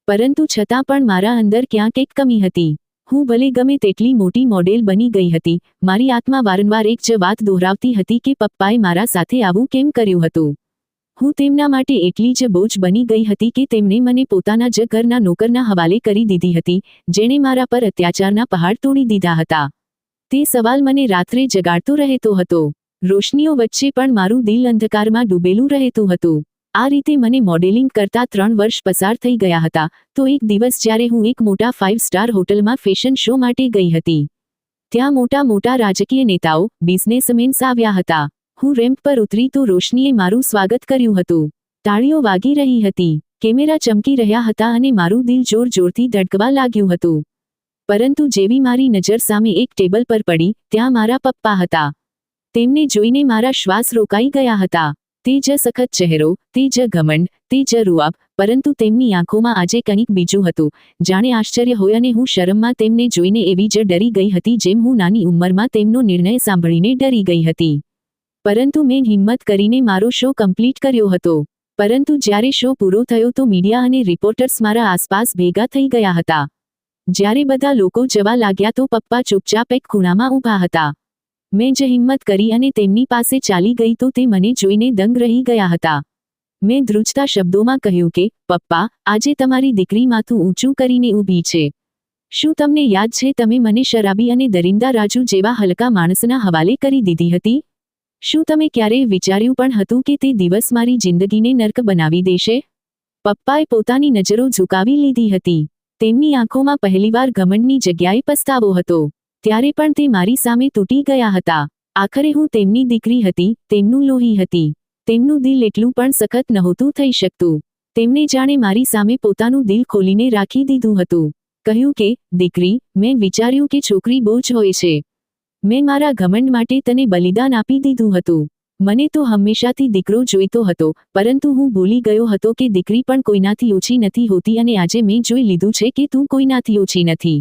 પરંતુ છતાં પણ મારા અંદર ક્યાંક એક કમી હતી. હું ભલે ગમે તેટલી મોટી મોડેલ બની ગઈ હતી, મારી આત્મા વારંવાર એક જ વાત દોહરાવતી હતી કે પપ્પાએ મારા સાથે આવું કેમ કર્યું હતું. હું તેમના માટે એટલી જ બોજ બની ગઈ હતી કે તેમણે મને પોતાના જ ઘરના નોકરના હવાલે કરી દીધી હતી, જેણે મારા પર અત્યાચારના પહાડ તોડી દીધા હતા. તે સવાલ મને રાત્રે જગાડતો રહેતો હતો. રોશનીઓ વચ્ચે પણ મારું દિલ અંધકારમાં ડૂબેલું રહેતું હતું. આ રીતે મને મોડેલિંગ કરતા 3 વર્ષ પસાર થઈ ગયા હતા, તો એક દિવસ જ્યારે હું એક મોટા 5 સ્ટાર હોટલમાં ફેશન શો માટે ગઈ હતી. ત્યાં મોટા મોટા રાજકીય નેતાઓ, બિઝનેસમેન્સ આવ્યા હતા. હું રેમ્પ પર ઉતરી તો રોશનીએ મારું સ્વાગત કર્યું હતું. તાળીઓ વાગી રહી હતી, કેમેરા ચમકી રહ્યા હતા અને મારું દિલ જોર જોરથી ધડકવા લાગ્યું હતું. પરંતુ જેવી મારી નજર સામે એક ટેબલ પર પડી, ત્યાં મારા પપ્પા હતા. તેમને જોઈને મારા શ્વાસ રોકાઈ ગયા હતા. તે જ સખત ચહેરો, તે જ ઘમંડ, તે જ રૂઆબ, પરંતુ તેમની આંખોમાં આજે કંઈક બીજું હતું. જાણે આશ્ચર્ય હોય અને હું શરમમાં તેમને જોઈને એવી જ ડરી ગઈ હતી જેમ હું નાની ઉંમરમાં તેમનો નિર્ણય સાંભળીને ડરી ગઈ હતી. પરંતુ મેં હિંમત કરીને મારો શો કમ્પ્લીટ કર્યો હતો. પરંતુ જ્યારે શો પૂરો થયો તો મીડિયા અને રિપોર્ટર્સ મારા આસપાસ ભેગા થઈ ગયા હતા. જ્યારે બધા લોકો જવા લાગ્યા તો પપ્પા ચૂપચાપ એક ખૂણામાં ઊભા હતા. મેં જ હિંમત કરી અને તેમની પાસે ચાલી ગઈ તો તે મને જોઈને દંગ રહી ગયા હતા. મેં ધ્રુજતા શબ્દોમાં કહ્યું કે, પપ્પા, આજે તમારી દીકરી માથું ઊંચું કરીને ઊભી છે. શું તમને યાદ છે તમે મને શરાબી અને દરિંદા રાજુ જેવા હલકા માણસના હવાલે કરી દીધી હતી? શું તમે ક્યારેય વિચાર્યું પણ હતું કે તે દિવસ મારી જિંદગીને નર્ક બનાવી દેશે? પપ્પાએ પોતાની નજરો ઝુકાવી લીધી હતી. તેમની આંખોમાં પહેલીવાર ઘમંડની જગ્યાએ પસ્તાવો હતો. ત્યારે પણ તે મારી સામે તૂટી ગયા હતા. આખરે હું તેમની દીકરી હતી, તેમનું લોહી હતી. તેમનું દિલ એટલું પણ સખત નહોતું થઈ શકતું. તેમણે જાણે મારી સામે પોતાનું દિલ ખોલીને રાખી દીધું હતું. કહ્યું કે, દીકરી, મેં વિચાર્યું કે છોકરી બોજ હોય છે. મેં મારા ઘમંડ માટે તને બલિદાન આપી દીધું હતું. મને તો હંમેશાથી દીકરો જોઈતો હતો, પરંતુ હું ભૂલી ગયો હતો કે દીકરી પણ કોઈનાથી ઓછી નથી હોતી અને આજે મેં જોઈ લીધું છે કે તું કોઈનાથી ઓછી નથી.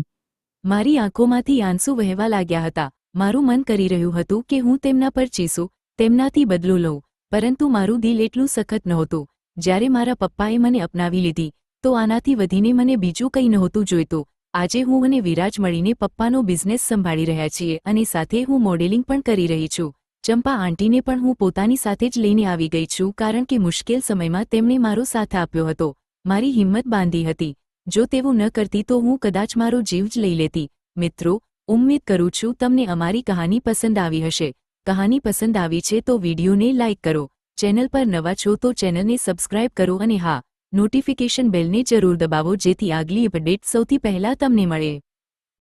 મારી આંખોમાંથી આંસુ વહેવા લાગ્યા હતા. મારું મન કરી રહ્યું હતું કે હું તેમના પર ચીસું, તેમનાથી બદલો લઉં, પરંતુ મારું દિલ એટલું સખત નહોતું. જ્યારે મારા પપ્પાએ મને અપનાવી લીધી, તો આનાથી વધીને મને બીજું કંઈ નહોતું જોઈતું. આજે હું અને વિરાજ મળીને પપ્પાનો બિઝનેસ સંભાળી રહ્યા છીએ અને સાથે હું મોડેલિંગ પણ કરી રહી છું. ચંપા આંટીને પણ હું પોતાની સાથે જ લઈને આવી ગઈ છું કારણ કે મુશ્કેલ સમયમાં તેમણે મારો સાથ આપ્યો હતો. મારી હિંમત બાંધી હતી. જો તેવું ન કરતી તો હું કદાચ મારો જીવ જ લઈ લેતી. મિત્રો, ઉમ્મીદ કરું છું તમને અમારી કહાની પસંદ આવી હશે. કહાની પસંદ આવી છે તો વિડીયોને લાઇક કરો. ચેનલ પર નવા છો તો ચેનલને સબસ્ક્રાઇબ કરો અને હા, નોટિફિકેશન બેલને જરૂર દબાવો જેથી આગલી અપડેટ સૌથી પહેલા તમને મળે.